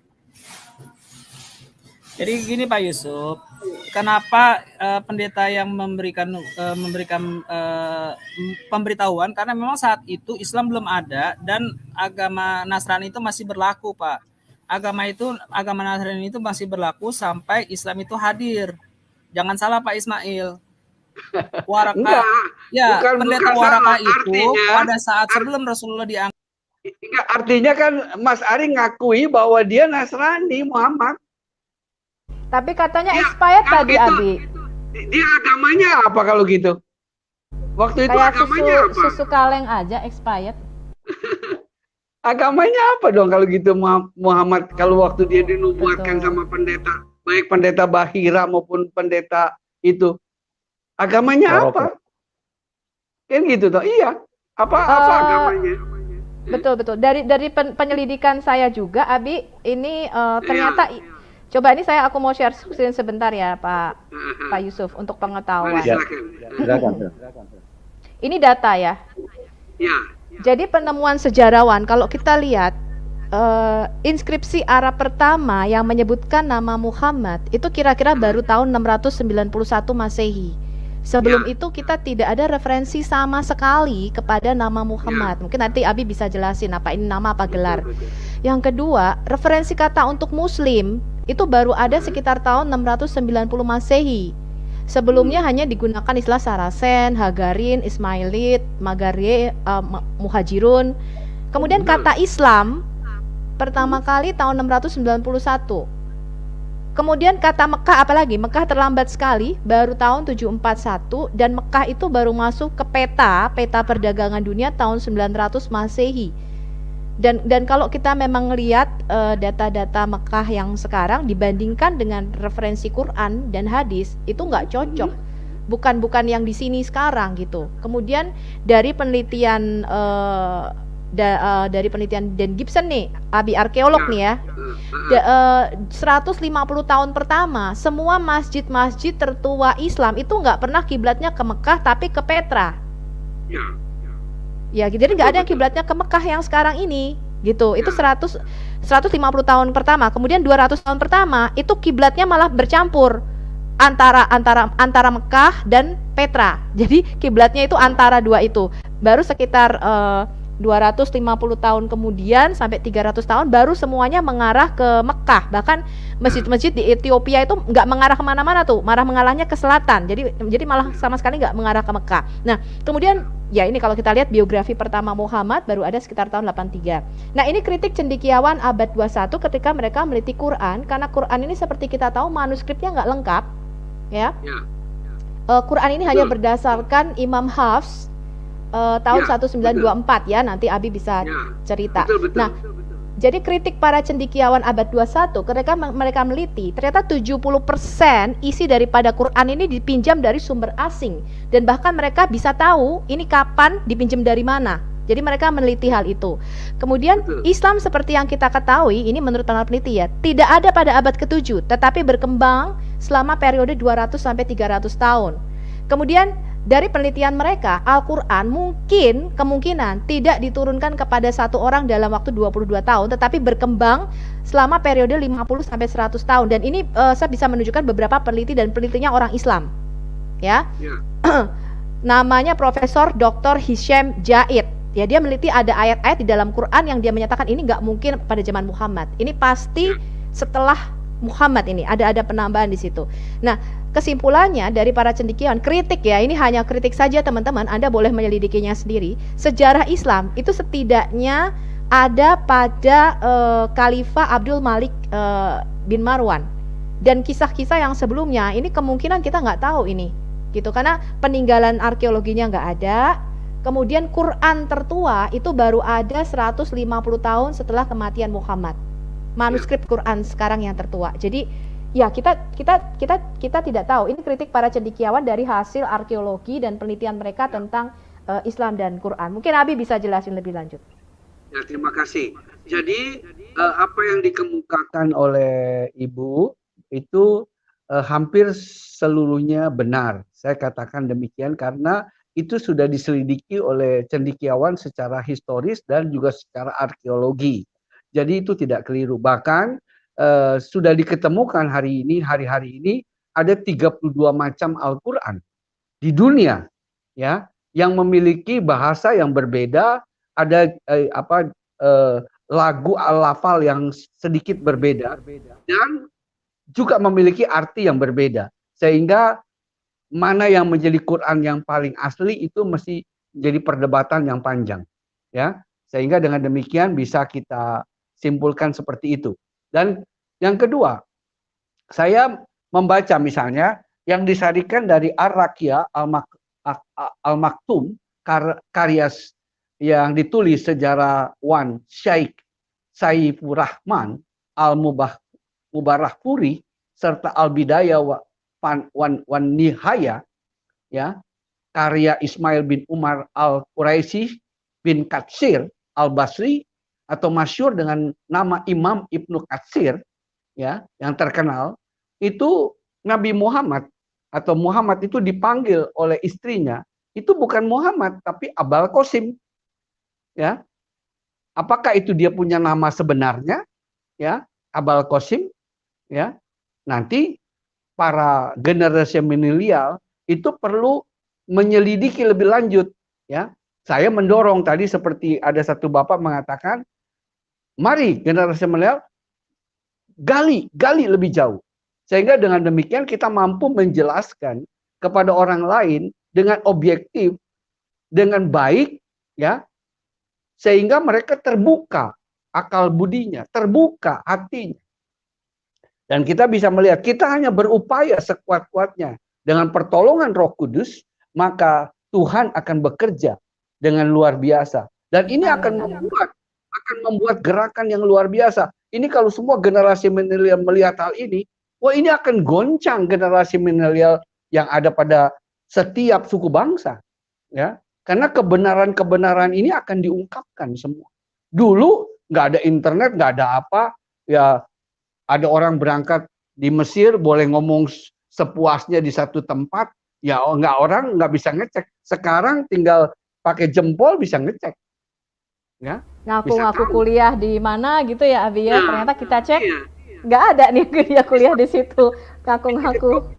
Jadi gini Pak Yusuf, kenapa pendeta yang memberikan pemberitahuan, karena memang saat itu Islam belum ada dan agama Nasrani itu masih berlaku, Pak. Agama Nasrani itu masih berlaku sampai Islam itu hadir. Jangan salah Pak Ismail. Waraka, pendeta Waraka itu pada saat sebelum Rasulullah diangkat. Artinya kan Mas Ari ngakui bahwa dia Nasrani Muhammad. Tapi katanya expired tadi, Abi. Dia agamanya apa kalau gitu? Waktu itu kayak agamanya apa? Susu kaleng aja expired. Agamanya apa dong kalau gitu Muhammad, kalau waktu dia dinubuatkan sama pendeta, baik pendeta Bahira maupun pendeta itu, agamanya apa? Kan gitu toh? Iya. Apa agamanya? Betul. Dari penyelidikan saya juga, Abi, ini ternyata coba ini aku mau share screen sebentar ya Pak Yusuf untuk pengetahuan. Ini data ya. Jadi penemuan sejarawan, kalau kita lihat inskripsi Arab pertama yang menyebutkan nama Muhammad itu kira-kira baru tahun 691 Masehi. Sebelum itu kita tidak ada referensi sama sekali kepada nama Muhammad. Mungkin nanti Abi bisa jelasin apa ini nama apa gelar. Yang kedua, referensi kata untuk Muslim itu baru ada sekitar tahun 690 Masehi. Sebelumnya hanya digunakan istilah Saracen, Hagarin, Ismailit, Magarie, Muhajirun. Kemudian kata Islam pertama kali tahun 691. Kemudian kata Mekah apalagi? Mekah terlambat sekali, baru tahun 741, dan Mekah itu baru masuk ke peta perdagangan dunia tahun 900 Masehi. Dan kalau kita memang lihat data-data Mekah yang sekarang dibandingkan dengan referensi Quran dan hadis, itu nggak cocok, bukan yang di sini sekarang gitu. Kemudian dari penelitian Dan Gibson nih, Abi arkeolog nih ya, 150 tahun pertama semua masjid-masjid tertua Islam itu nggak pernah kiblatnya ke Mekah tapi ke Petra. Ya, jadi nggak ada yang kiblatnya ke Mekah yang sekarang ini, gitu. Itu 150 tahun pertama. Kemudian 200 tahun pertama itu kiblatnya malah bercampur antara Mekah dan Petra. Jadi kiblatnya itu antara dua itu. Baru sekitar 250 tahun kemudian sampai 300 tahun baru semuanya mengarah ke Mekah. Bahkan masjid-masjid di Ethiopia itu nggak mengarah kemana-mana tuh, malah mengarahnya ke selatan. Jadi malah sama sekali nggak mengarah ke Mekah. Nah, kemudian ya ini kalau kita lihat biografi pertama Muhammad baru ada sekitar tahun 83. Nah, ini kritik cendekiawan abad 21 ketika mereka meneliti Quran, karena Quran ini seperti kita tahu manuskripnya nggak lengkap, ya. Quran ini hanya berdasarkan Imam Hafs tahun 1924 ya, nanti Abi bisa cerita. Betul. Jadi kritik para cendekiawan abad 21 ketika mereka meliti, ternyata 70% isi daripada Quran ini dipinjam dari sumber asing, dan bahkan mereka bisa tahu ini kapan dipinjam dari mana. Jadi mereka meneliti hal itu. Kemudian Islam seperti yang kita ketahui, ini menurut para peneliti ya, tidak ada pada abad ke-7, tetapi berkembang selama periode 200 sampai 300 tahun. Kemudian dari penelitian mereka, Al-Quran kemungkinan tidak diturunkan kepada satu orang dalam waktu 22 tahun, tetapi berkembang selama periode 50 sampai 100 tahun. Dan ini saya bisa menunjukkan beberapa peneliti dan penelitinya orang Islam. Ya. Namanya Profesor Dr. Hisham Jaid. Ya, dia meneliti ada ayat-ayat di dalam Quran yang dia menyatakan ini nggak mungkin pada zaman Muhammad. Ini pasti setelah Muhammad, ini ada penambahan di situ. Nah, kesimpulannya dari para cendekiawan, kritik ya, ini hanya kritik saja teman-teman, Anda boleh menyelidikinya sendiri. Sejarah Islam itu setidaknya ada pada Khalifah Abdul Malik bin Marwan, dan kisah-kisah yang sebelumnya ini kemungkinan kita nggak tahu ini, gitu, karena peninggalan arkeologinya nggak ada. Kemudian Quran tertua itu baru ada 150 tahun setelah kematian Muhammad. Manuskrip Quran sekarang yang tertua. Jadi ya kita tidak tahu. Ini kritik para cendekiawan dari hasil arkeologi dan penelitian mereka tentang Islam dan Quran. Mungkin Abi bisa jelasin lebih lanjut. Ya, terima kasih. Jadi apa yang dikemukakan oleh Ibu itu hampir seluruhnya benar. Saya katakan demikian karena itu sudah diselidiki oleh cendekiawan secara historis dan juga secara arkeologi. Jadi itu tidak keliru. Bahkan sudah diketemukan hari-hari ini ada 32 macam Al-Quran di dunia, ya, yang memiliki bahasa yang berbeda, ada lagu al-lafal yang sedikit berbeda dan juga memiliki arti yang berbeda, sehingga mana yang menjadi Quran yang paling asli itu mesti jadi perdebatan yang panjang, ya, sehingga dengan demikian bisa kita simpulkan seperti itu. Dan yang kedua, saya membaca misalnya yang disarikan dari Ar-Rakyah Al-Maktum, karya yang ditulis sejarawan Syekh Saifur Rahman Al-Mubarakfuri serta Al-Bidayah wan Nihaya, ya, karya Ismail bin Umar Al-Quraisy bin Katsir Al-Basri atau masyhur dengan nama Imam Ibnu Katsir, ya, yang terkenal, itu Nabi Muhammad atau Muhammad itu dipanggil oleh istrinya itu bukan Muhammad tapi Abul Qasim, ya. Apakah itu dia punya nama sebenarnya, ya, Abul Qasim, ya? Nanti para generasi milenial itu perlu menyelidiki lebih lanjut, ya. Saya mendorong tadi seperti ada satu bapak mengatakan, mari generasi milenial gali lebih jauh. Sehingga dengan demikian kita mampu menjelaskan kepada orang lain dengan objektif, dengan baik, ya. Sehingga mereka terbuka akal budinya, terbuka hatinya. Dan kita bisa melihat, kita hanya berupaya sekuat-kuatnya dengan pertolongan Roh Kudus, maka Tuhan akan bekerja dengan luar biasa. Dan ini akan membuat gerakan yang luar biasa. Ini kalau semua generasi milenial melihat hal ini, wah, ini akan goncang generasi milenial yang ada pada setiap suku bangsa, ya. Karena kebenaran-kebenaran ini akan diungkapkan semua. Dulu nggak ada internet, nggak ada apa, ya. Ada orang berangkat di Mesir boleh ngomong sepuasnya di satu tempat, ya orang nggak bisa ngecek. Sekarang tinggal pakai jempol bisa ngecek, ya. Ngaku-ngaku kuliah di mana gitu ya Abi ya, ternyata kita cek nggak ada nih dia kuliah di situ, ngaku-ngaku.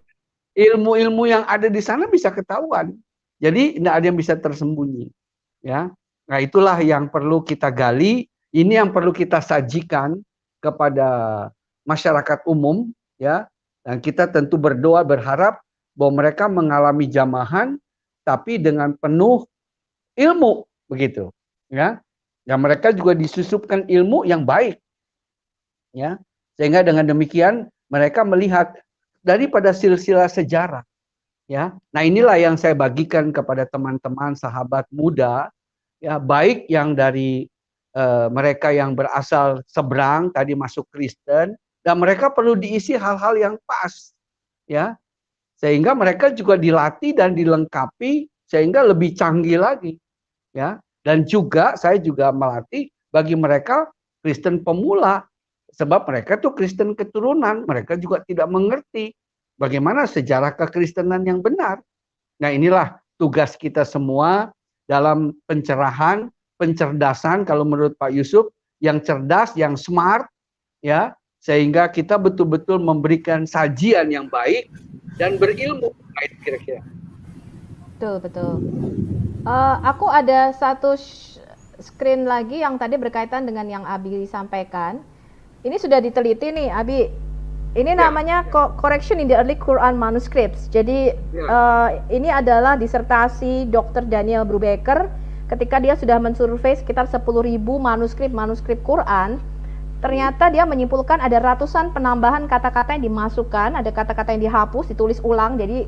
Ilmu-ilmu yang ada di sana bisa ketahuan, jadi tidak ada yang bisa tersembunyi, ya. Nah, itulah yang perlu kita gali, ini yang perlu kita sajikan kepada masyarakat umum, ya. Dan kita tentu berdoa berharap bahwa mereka mengalami jamahan tapi dengan penuh ilmu, begitu, ya. Dan mereka juga disusupkan ilmu yang baik, ya. Sehingga dengan demikian mereka melihat daripada silsilah sejarah, ya. Nah, inilah yang saya bagikan kepada teman-teman sahabat muda, ya, baik yang dari mereka yang berasal seberang tadi masuk Kristen, dan mereka perlu diisi hal-hal yang pas, ya, sehingga mereka juga dilatih dan dilengkapi sehingga lebih canggih lagi, ya. Dan juga saya juga melatih bagi mereka Kristen pemula, sebab mereka tuh Kristen keturunan, mereka juga tidak mengerti bagaimana sejarah kekristenan yang benar. Nah, inilah tugas kita semua dalam pencerahan, pencerdasan kalau menurut Pak Yusuf, yang cerdas, yang smart, ya, sehingga kita betul-betul memberikan sajian yang baik dan berilmu, kira-kira. Betul. Aku ada satu screen lagi yang tadi berkaitan dengan yang Abi sampaikan. Ini sudah diteliti nih, Abi. Ini namanya Correction in the Early Quran Manuscripts. Jadi ini adalah disertasi Dr. Daniel Brubaker ketika dia sudah mensurvei sekitar 10.000 manuskrip Quran. Ternyata dia menyimpulkan ada ratusan penambahan kata-kata yang dimasukkan, ada kata-kata yang dihapus, ditulis ulang. Jadi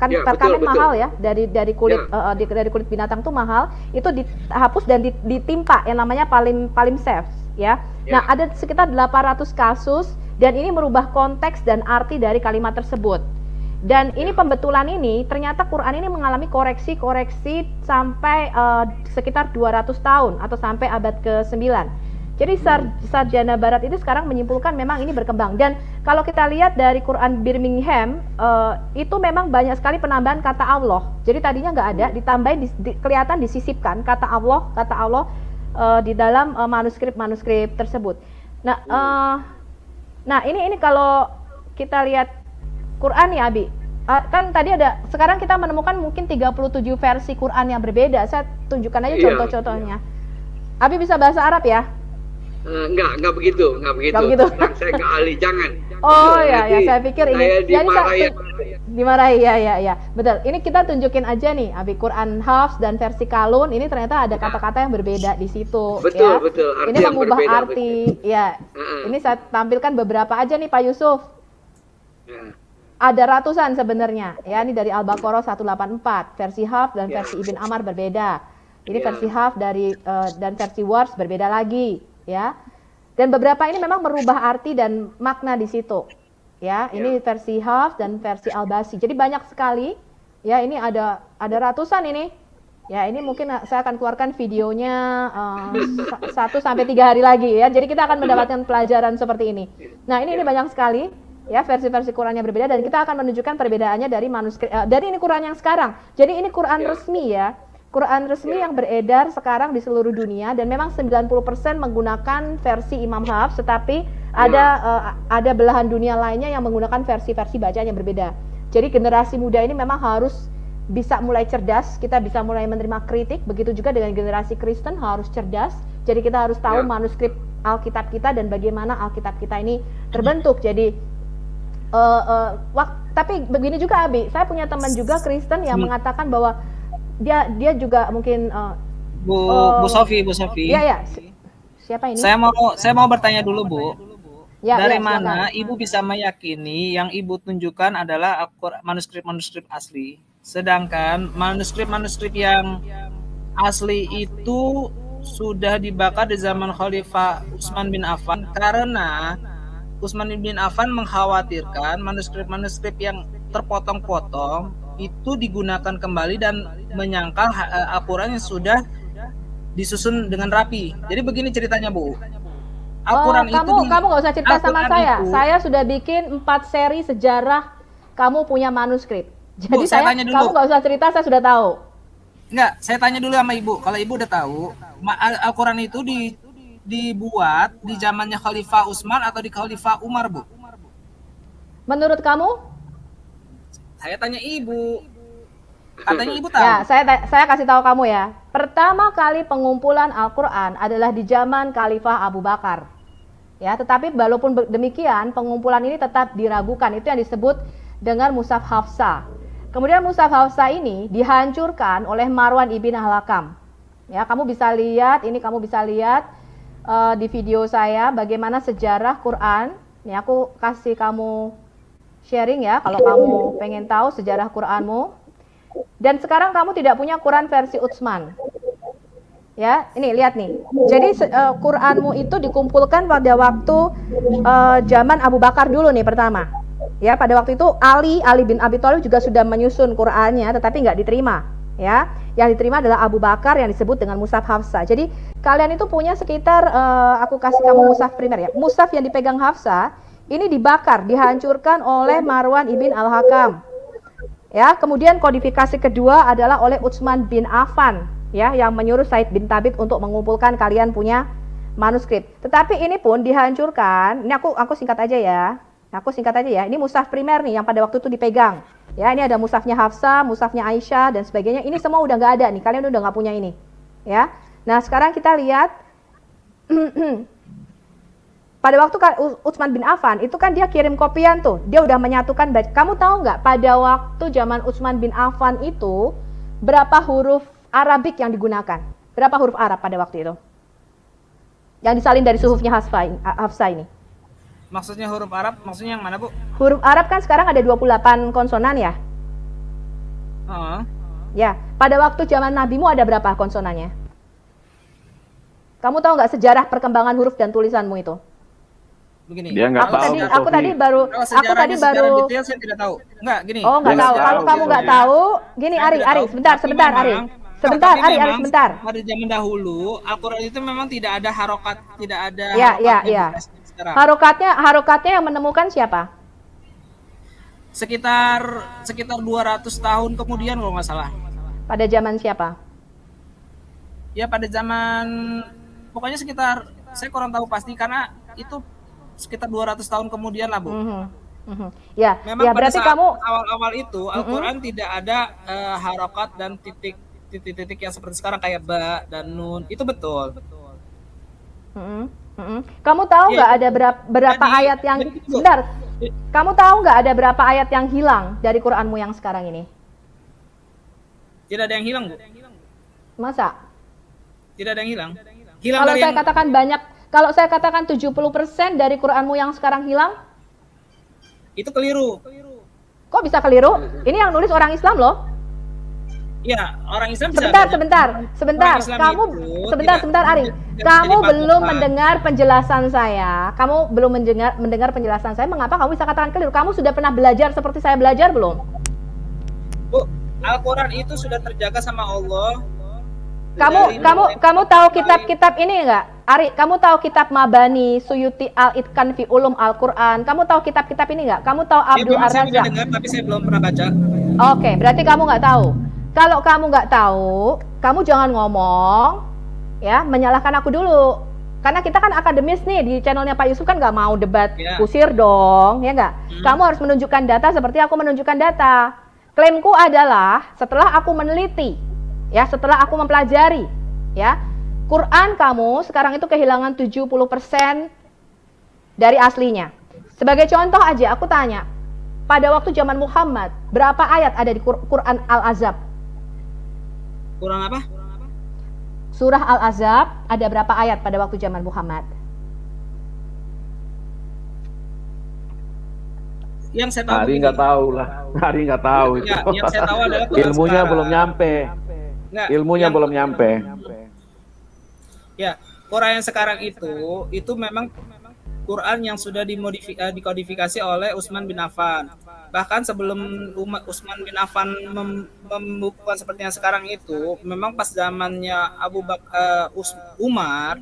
kan perkamen mahal ya, dari kulit dari kulit binatang tuh mahal, itu dihapus dan ditimpa yang namanya palimpsest, ya. Nah, ada sekitar 800 kasus dan ini merubah konteks dan arti dari kalimat tersebut. Dan ini pembetulan ini ternyata Quran ini mengalami koreksi-koreksi sampai sekitar 200 tahun atau sampai abad ke-9. Jadi sarjana barat itu sekarang menyimpulkan memang ini berkembang. Dan kalau kita lihat dari Quran Birmingham, itu memang banyak sekali penambahan kata Allah. Jadi tadinya nggak ada, ditambahin, kelihatan disisipkan kata Allah di dalam manuskrip tersebut. Nah ini kalau kita lihat Quran ya, Abi, kan tadi ada, sekarang kita menemukan mungkin 37 versi Quran yang berbeda. Saya tunjukkan aja contoh-contohnya. Abi bisa bahasa Arab ya? Enggak begitu. Saya nggak ahli, jangan. Oh ya, saya pikir ini. Dimarahi ya. Betul. Ini kita tunjukin aja nih, Abi, Quran Hafs dan versi Kalun. Ini ternyata ada kata-kata yang berbeda di situ. Betul. Ini mengubah arti. Ya. Ini saya tampilkan beberapa aja nih, Pak Yusuf. Ada ratusan sebenarnya. Ya, ini dari Al-Baqarah 184, versi Hafs dan versi Ibn Amar berbeda. Ini versi Hafs dan versi Wars berbeda lagi. Ya, dan beberapa ini memang merubah arti dan makna di situ. Ya, ini versi Hafs dan versi Al-Basi. Jadi banyak sekali. Ya, ini ada ratusan ini. Ya, ini mungkin saya akan keluarkan videonya 1 sampai 3 hari lagi ya. Jadi kita akan mendapatkan pelajaran seperti ini. Nah, ini banyak sekali ya versi-versi Quran yang berbeda dan kita akan menunjukkan perbedaannya dari manuskrip dari ini Quran yang sekarang. Jadi ini Quran resmi ya. Quran resmi yang beredar sekarang di seluruh dunia dan memang 90% menggunakan versi Imam Hafs, tetapi ada belahan dunia lainnya yang menggunakan versi-versi bacaan yang berbeda. Jadi generasi muda ini memang harus bisa mulai cerdas, kita bisa mulai menerima kritik, begitu juga dengan generasi Kristen harus cerdas. Jadi kita harus tahu manuskrip Alkitab kita dan bagaimana Alkitab kita ini terbentuk. Jadi tapi begini juga, Abi, saya punya teman juga Kristen yang mengatakan bahwa dia juga mungkin Bu Sofi. Iya. Siapa ini? Saya mau bertanya dulu, Bu. Dari mana silakan. Ibu bisa meyakini yang Ibu tunjukkan adalah manuskrip asli, sedangkan manuskrip yang asli itu sudah dibakar di zaman Khalifah Utsman bin Affan karena Utsman bin Affan mengkhawatirkan manuskrip yang terpotong-potong itu digunakan kembali dan menyangkal Al-Quran yang sudah disusun dengan rapi. Jadi begini ceritanya, Bu. Al-Quran kamu nggak usah cerita sama saya. Saya sudah bikin 4 seri sejarah kamu punya manuskrip. Jadi Bu, saya tanya dulu. Kamu nggak usah cerita, saya sudah tahu. Enggak, saya tanya dulu sama Ibu. Kalau Ibu udah tahu, Al-Quran itu dibuat di zamannya Khalifah Utsman atau di Khalifah Umar, Bu? Menurut kamu? Saya tanya Ibu. Katanya Ibu tahu. Ya, saya kasih tahu kamu ya. Pertama kali pengumpulan Al-Quran adalah di zaman Khalifah Abu Bakar. Ya, tetapi walaupun demikian, pengumpulan ini tetap diragukan. Itu yang disebut dengan Mushaf Hafsah. Kemudian Mushaf Hafsah ini dihancurkan oleh Marwan ibn Al-Hakam. Ya, kamu bisa lihat di video saya bagaimana sejarah Quran. Ini aku kasih kamu sharing ya, kalau kamu pengen tahu sejarah Quranmu. Dan sekarang kamu tidak punya Quran versi Utsman. Ya, ini lihat nih. Jadi Quranmu itu dikumpulkan pada waktu zaman Abu Bakar dulu nih pertama. Ya, pada waktu itu Ali bin Abi Thalib juga sudah menyusun Qurannya, tetapi nggak diterima. Ya, yang diterima adalah Abu Bakar yang disebut dengan Mushaf Hafsah. Jadi kalian itu punya sekitar aku kasih kamu mushaf primer ya. Mushaf yang dipegang Hafsah ini dibakar, dihancurkan oleh Marwan ibn Al-Hakam. Ya, kemudian kodifikasi kedua adalah oleh Utsman bin Affan, ya, yang menyuruh Said bin Thabit untuk mengumpulkan kalian punya manuskrip. Tetapi ini pun dihancurkan. Ini aku singkat aja ya. Aku singkat aja ya. Ini mushaf primer nih yang pada waktu itu dipegang. Ya, ini ada mushafnya Hafsah, mushafnya Aisyah dan sebagainya. Ini semua udah nggak ada nih. Kalian udah nggak punya ini. Ya. Nah, sekarang kita lihat pada waktu Utsman bin Affan itu kan dia kirim kopian tuh, dia udah menyatukan. Kamu tahu nggak pada waktu zaman Utsman bin Affan itu berapa huruf Arabik yang digunakan? Berapa huruf Arab pada waktu itu? Yang disalin dari suhufnya Hafsah ini. Maksudnya huruf Arab, maksudnya yang mana, Bu? Huruf Arab kan sekarang ada 28 konsonan ya? Ya, pada waktu zaman Nabimu ada berapa konsonannya? Kamu tahu nggak sejarah perkembangan huruf dan tulisanmu itu? Begini. Dia nggak tahu. Aku tadi baru detail saya tidak tahu. Enggak, gini. Oh, nggak tahu. Kalau kamu nggak tahu, gini Ari, sebentar Ari. Sebentar Ari, sebentar. Pada zaman dahulu, Al-Qur'an itu memang tidak ada harokat, tidak ada ya. Harokatnya yang menemukan siapa? Sekitar 200 tahun kemudian kalau nggak salah. Pada zaman siapa? Ya pada zaman, pokoknya sekitar, saya kurang tahu pasti karena itu sekitar 200 tahun kemudian lah, Bu. Ya, memang ya berarti kamu awal-awal itu Al-Qur'an tidak ada harokat dan titik-titik yang seperti sekarang kayak ba dan nun. Itu betul. Kamu tahu nggak ada berapa ayat yang sebentar? Kamu tahu nggak ada berapa ayat yang hilang dari Qur'anmu yang sekarang ini? Tidak ada yang hilang, Bu. Masa? Tidak ada yang hilang. Kalau saya katakan banyak, kalau saya katakan 70% dari Qur'anmu yang sekarang hilang, itu keliru. Kok bisa keliru? Ini yang nulis orang Islam loh. Iya, orang Islam bisa. Sebentar. Kamu sebentar Ari. Kamu belum mendengar penjelasan saya. Kamu belum mendengar penjelasan saya. Mengapa kamu bisa katakan keliru? Kamu sudah pernah belajar seperti saya belajar belum? Bu, Al-Qur'an itu sudah terjaga sama Allah. Kamu tahu kitab-kitab ini enggak? Ari, kamu tahu kitab Mabani, Suyuti Al-Itqan fi Ulum Al-Qur'an? Kamu tahu kitab-kitab ini enggak? Kamu tahu Abdul Ar-Razzaq? Saya dengar, tapi saya belum pernah baca. Oke, berarti kamu nggak tahu. Kalau kamu nggak tahu, kamu jangan ngomong, ya, menyalahkan aku dulu. Karena kita kan akademis nih, di channelnya Pak Yusuf kan nggak mau debat, kusir dong, ya nggak? Kamu harus menunjukkan data seperti aku menunjukkan data. Klaimku adalah setelah aku meneliti, ya, setelah aku mempelajari, ya, Quran kamu sekarang itu kehilangan 70% dari aslinya. Sebagai contoh aja, aku tanya, pada waktu zaman Muhammad, berapa ayat ada di Quran Al-Ahzab? Quran apa? Surah Al-Ahzab ada berapa ayat pada waktu zaman Muhammad? Yang saya tahu. Hari nggak tahu lah. Hari nggak tahu. Ya, yang saya tahu adalah ilmunya belum nyampe. Ilmunya belum nyampe. Ya, Quran yang sekarang itu memang Quran yang sudah dikodifikasi oleh Utsman bin Affan. Bahkan sebelum Utsman bin Affan membukukan seperti yang sekarang itu, memang pas zamannya Umar,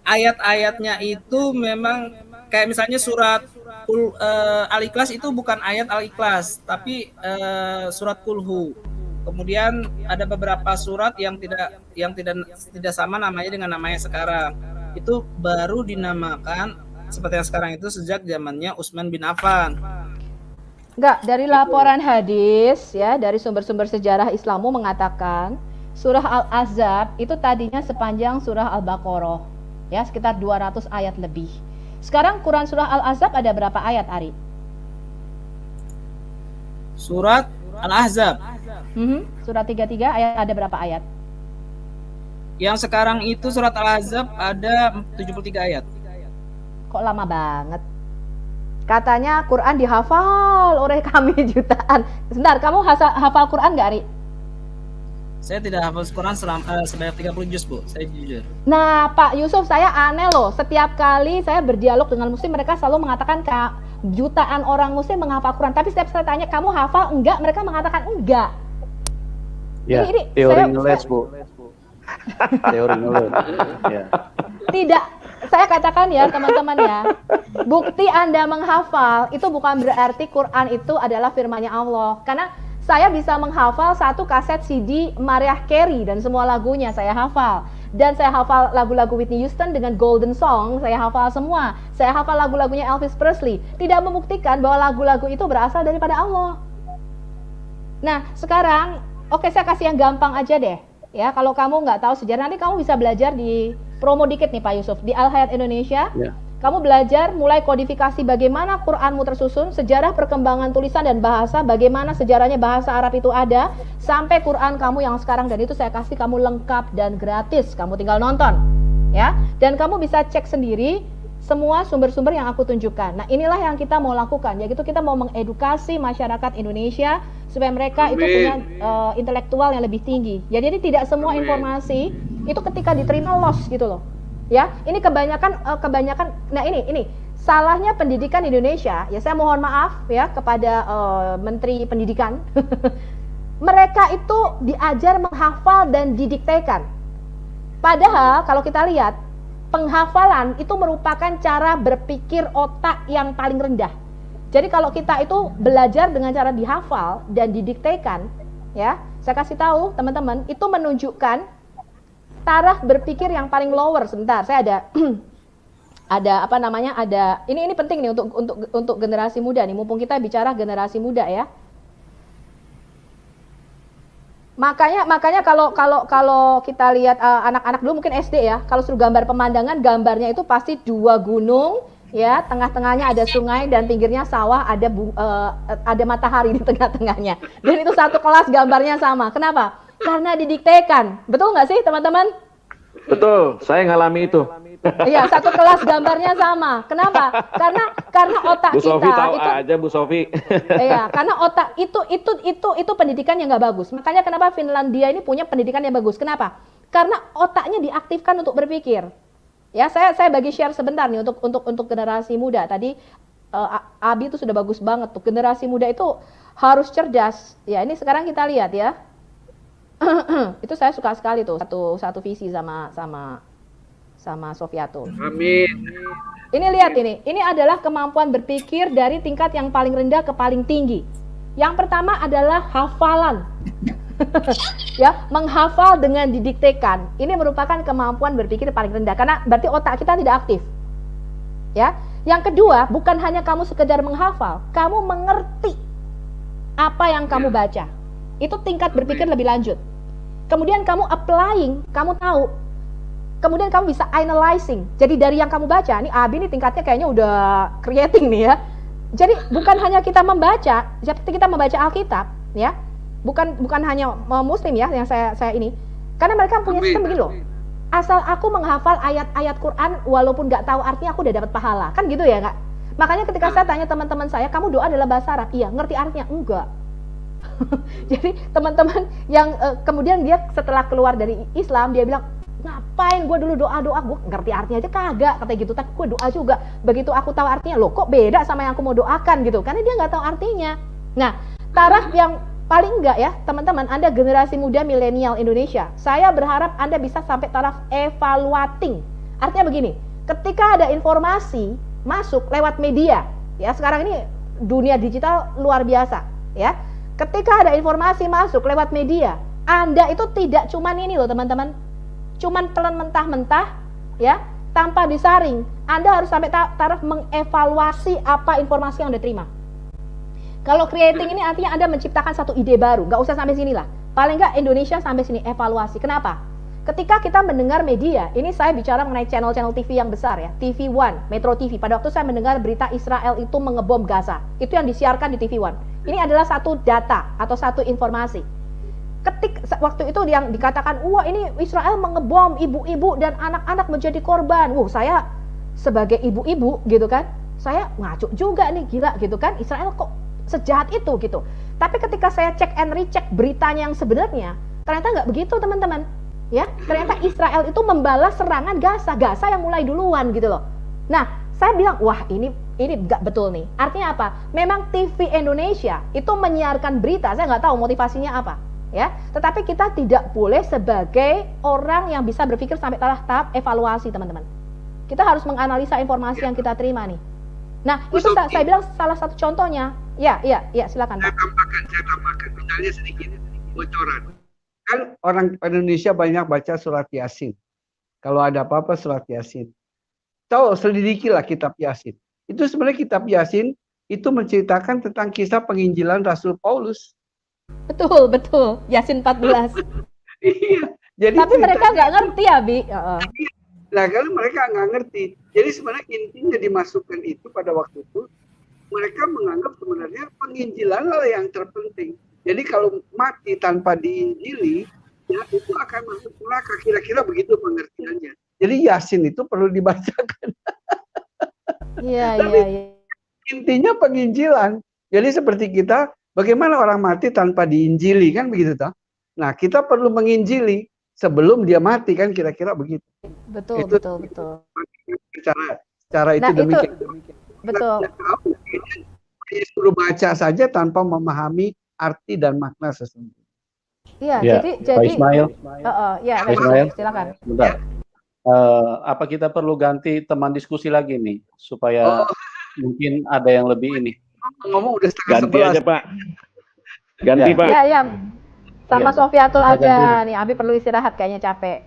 ayat-ayatnya itu memang kayak misalnya surat Al-Ikhlas itu bukan ayat Al-Ikhlas, tapi surat Kulhu. Kemudian ada beberapa surat yang tidak sama namanya dengan namanya sekarang. Itu baru dinamakan seperti yang sekarang itu sejak zamannya Utsman bin Affan. Enggak, dari laporan hadis ya, dari sumber-sumber sejarah Islammu mengatakan surah Al-Ahzab itu tadinya sepanjang surah Al-Baqarah, ya, sekitar 200 ayat lebih. Sekarang Quran surah Al-Ahzab ada berapa ayat, Ari? Surat Al-Ahzab. Surat 33 ayat ada berapa ayat? Yang sekarang itu surat Al-Ahzab ada 73 ayat. Kok lama banget? Katanya Quran dihafal oleh kami jutaan. Sebentar, kamu hafal Quran nggak, Ari? Saya tidak hafal Quran sebanyak 30 juz, Bu. Saya jujur. Nah, Pak Yusuf, saya aneh loh. Setiap kali saya berdialog dengan muslim, mereka selalu mengatakan jutaan orang muslim menghafal Quran. Tapi setiap saya tanya, kamu hafal enggak? Mereka mengatakan enggak. Ya, Ini teori ngeles, Bu. Teori ngeles. Ya. Tidak, saya katakan ya teman-teman ya, bukti Anda menghafal itu bukan berarti Quran itu adalah firman-Nya Allah. Karena saya bisa menghafal satu kaset CD Mariah Carey dan semua lagunya saya hafal. Dan saya hafal lagu-lagu Whitney Houston dengan Golden Song, saya hafal semua. Saya hafal lagu-lagunya Elvis Presley. Tidak membuktikan bahwa lagu-lagu itu berasal daripada Allah. Nah, sekarang, oke, saya kasih yang gampang aja deh. Ya, kalau kamu nggak tahu sejarah, nanti kamu bisa belajar di promo dikit nih Pak Yusuf, di Al Hayat Indonesia. Ya. Kamu belajar mulai kodifikasi bagaimana Quranmu tersusun, sejarah perkembangan tulisan dan bahasa, bagaimana sejarahnya bahasa Arab itu ada, sampai Quran kamu yang sekarang, dan itu saya kasih kamu lengkap dan gratis, kamu tinggal nonton, ya. Dan kamu bisa cek sendiri semua sumber-sumber yang aku tunjukkan. Nah, inilah yang kita mau lakukan, yaitu kita mau mengedukasi masyarakat Indonesia supaya mereka itu punya intelektual yang lebih tinggi. Ya, jadi tidak semua informasi itu ketika diterima loss gitu loh. Ya, ini kebanyakan nah ini salahnya pendidikan Indonesia. Ya, saya mohon maaf ya kepada Menteri Pendidikan. Mereka itu diajar menghafal dan didiktekan. Padahal kalau kita lihat, penghafalan itu merupakan cara berpikir otak yang paling rendah. Jadi kalau kita itu belajar dengan cara dihafal dan didiktekan, ya, saya kasih tahu teman-teman, itu menunjukkan taraf berpikir yang paling lower. Sebentar, saya ada ada apa namanya, ada ini penting nih untuk generasi muda nih, mumpung kita bicara generasi muda ya. Makanya kalau kita lihat anak-anak dulu mungkin SD ya, kalau suruh gambar pemandangan, gambarnya itu pasti dua gunung ya, tengah-tengahnya ada sungai dan pinggirnya sawah, ada matahari di tengah-tengahnya. Dan itu satu kelas gambarnya sama. Kenapa? Karena didiktekan. Betul nggak sih teman-teman? Betul, saya ngalami itu. Iya, satu kelas gambarnya sama. Kenapa? Karena otak Bu Sofi kita tahu itu aja Bu Sofi. iya, karena otak itu pendidikan yang nggak bagus. Makanya kenapa Finlandia ini punya pendidikan yang bagus? Kenapa? Karena otaknya diaktifkan untuk berpikir. Ya, saya bagi share sebentar nih untuk generasi muda. Tadi Abi itu sudah bagus banget tuh. Generasi muda itu harus cerdas. Ya, ini sekarang kita lihat ya. Itu saya suka sekali tuh satu visi sama Sofiatul. Amin. Ini lihat ini adalah kemampuan berpikir dari tingkat yang paling rendah ke paling tinggi. Yang pertama adalah hafalan. Ya, menghafal dengan didiktekan. Ini merupakan kemampuan berpikir paling rendah karena berarti otak kita tidak aktif. Ya. Yang kedua, bukan hanya kamu sekedar menghafal, kamu mengerti apa yang kamu baca. Itu tingkat berpikir lebih lanjut. Kemudian kamu applying, kamu tahu. Kemudian kamu bisa analyzing. Jadi dari yang kamu baca, nih Abi nih tingkatnya kayaknya udah creating nih ya. Jadi bukan hanya kita membaca, seperti kita membaca Alkitab, ya. Bukan hanya Muslim ya yang saya ini. Karena mereka punya sistem begini loh. Asal aku menghafal ayat-ayat Quran walaupun nggak tahu artinya, aku udah dapat pahala. Kan gitu ya, Kak? Makanya ketika saya tanya teman-teman saya, kamu doa dalam bahasa Arab? Iya, ngerti artinya? Enggak. Jadi teman-teman yang kemudian dia setelah keluar dari Islam, dia bilang, ngapain gue dulu doa-doa, gue ngerti artinya aja kagak, katanya gitu. Tapi gue doa juga, begitu aku tahu artinya, loh kok beda sama yang aku mau doakan gitu, karena dia nggak tahu artinya. Nah, taraf yang paling enggak ya teman-teman, Anda generasi muda milenial Indonesia, saya berharap Anda bisa sampai taraf evaluating. Artinya begini, ketika ada informasi masuk lewat media, ya sekarang ini dunia digital luar biasa ya. Ketika ada informasi masuk lewat media, Anda itu tidak cuman ini loh teman-teman, cuman telan mentah-mentah ya, tanpa disaring. Anda harus sampai taraf mengevaluasi apa informasi yang Anda terima. Kalau creating ini artinya Anda menciptakan satu ide baru, nggak usah sampai sini lah. Paling nggak Indonesia sampai sini evaluasi. Kenapa? Ketika kita mendengar media, ini saya bicara mengenai channel-channel TV yang besar ya, TV One, Metro TV. Pada waktu saya mendengar berita Israel itu mengebom Gaza, itu yang disiarkan di TV One. Ini adalah satu data atau satu informasi. Waktu itu yang dikatakan, wah ini Israel mengebom ibu-ibu dan anak-anak menjadi korban. Saya sebagai ibu-ibu gitu kan, saya ngaco juga nih, gila gitu kan, Israel kok sejahat itu gitu. Tapi ketika saya cek and recheck beritanya yang sebenarnya, Ternyata nggak begitu, teman-teman. Ya, ternyata Israel itu membalas serangan Gaza yang mulai duluan gitu loh. Nah, saya bilang, wah ini nggak betul nih. Artinya apa? Memang TV Indonesia itu menyiarkan berita, saya nggak tahu motivasinya apa, ya. Tetapi kita tidak boleh sebagai orang yang bisa berpikir sampai tahap evaluasi, teman-teman. Kita harus menganalisa informasi yang kita terima nih. Nah, itu saya bilang salah satu contohnya. Ya, silakan Pak. Saya tambahkan misalnya sedikit bocoran. Kan orang Indonesia banyak baca surat Yasin. Kalau ada apa-apa surat Yasin. Tahu, selidikilah kitab Yasin. Itu sebenarnya kitab Yasin itu menceritakan tentang kisah penginjilan Rasul Paulus. Betul. Yasin 14. Iya. Jadi tapi mereka nggak ngerti ya, Bi. Nah, kalau mereka nggak ngerti. Jadi sebenarnya intinya dimasukkan itu pada waktu itu, mereka menganggap sebenarnya penginjilan lah yang terpenting. Jadi kalau mati tanpa diinjili, ya itu akan masuk neraka. Kira-kira begitu pengertiannya. Jadi Yasin itu perlu dibacakan. Iya. Intinya penginjilan. Jadi seperti kita, bagaimana orang mati tanpa diinjili, kan begitu toh? Nah, kita perlu menginjili sebelum dia mati, kan kira-kira begitu. Betul. Cara itu demikian. Betul. Disuruh baca saja tanpa memahami arti dan makna sesungguhnya. Iya, Ya, jadi Pak Ismail. Ya, Pak Ismail, silakan. Bentar. Apa kita perlu ganti teman diskusi lagi nih supaya mungkin ada yang lebih ini? Ngomong udah Ganti 11:30. aja Pak. Ganti Ya. Pak. Ya. Sama Ya. Sofiatul Ganti. aja nih. Abi perlu istirahat kayaknya capek.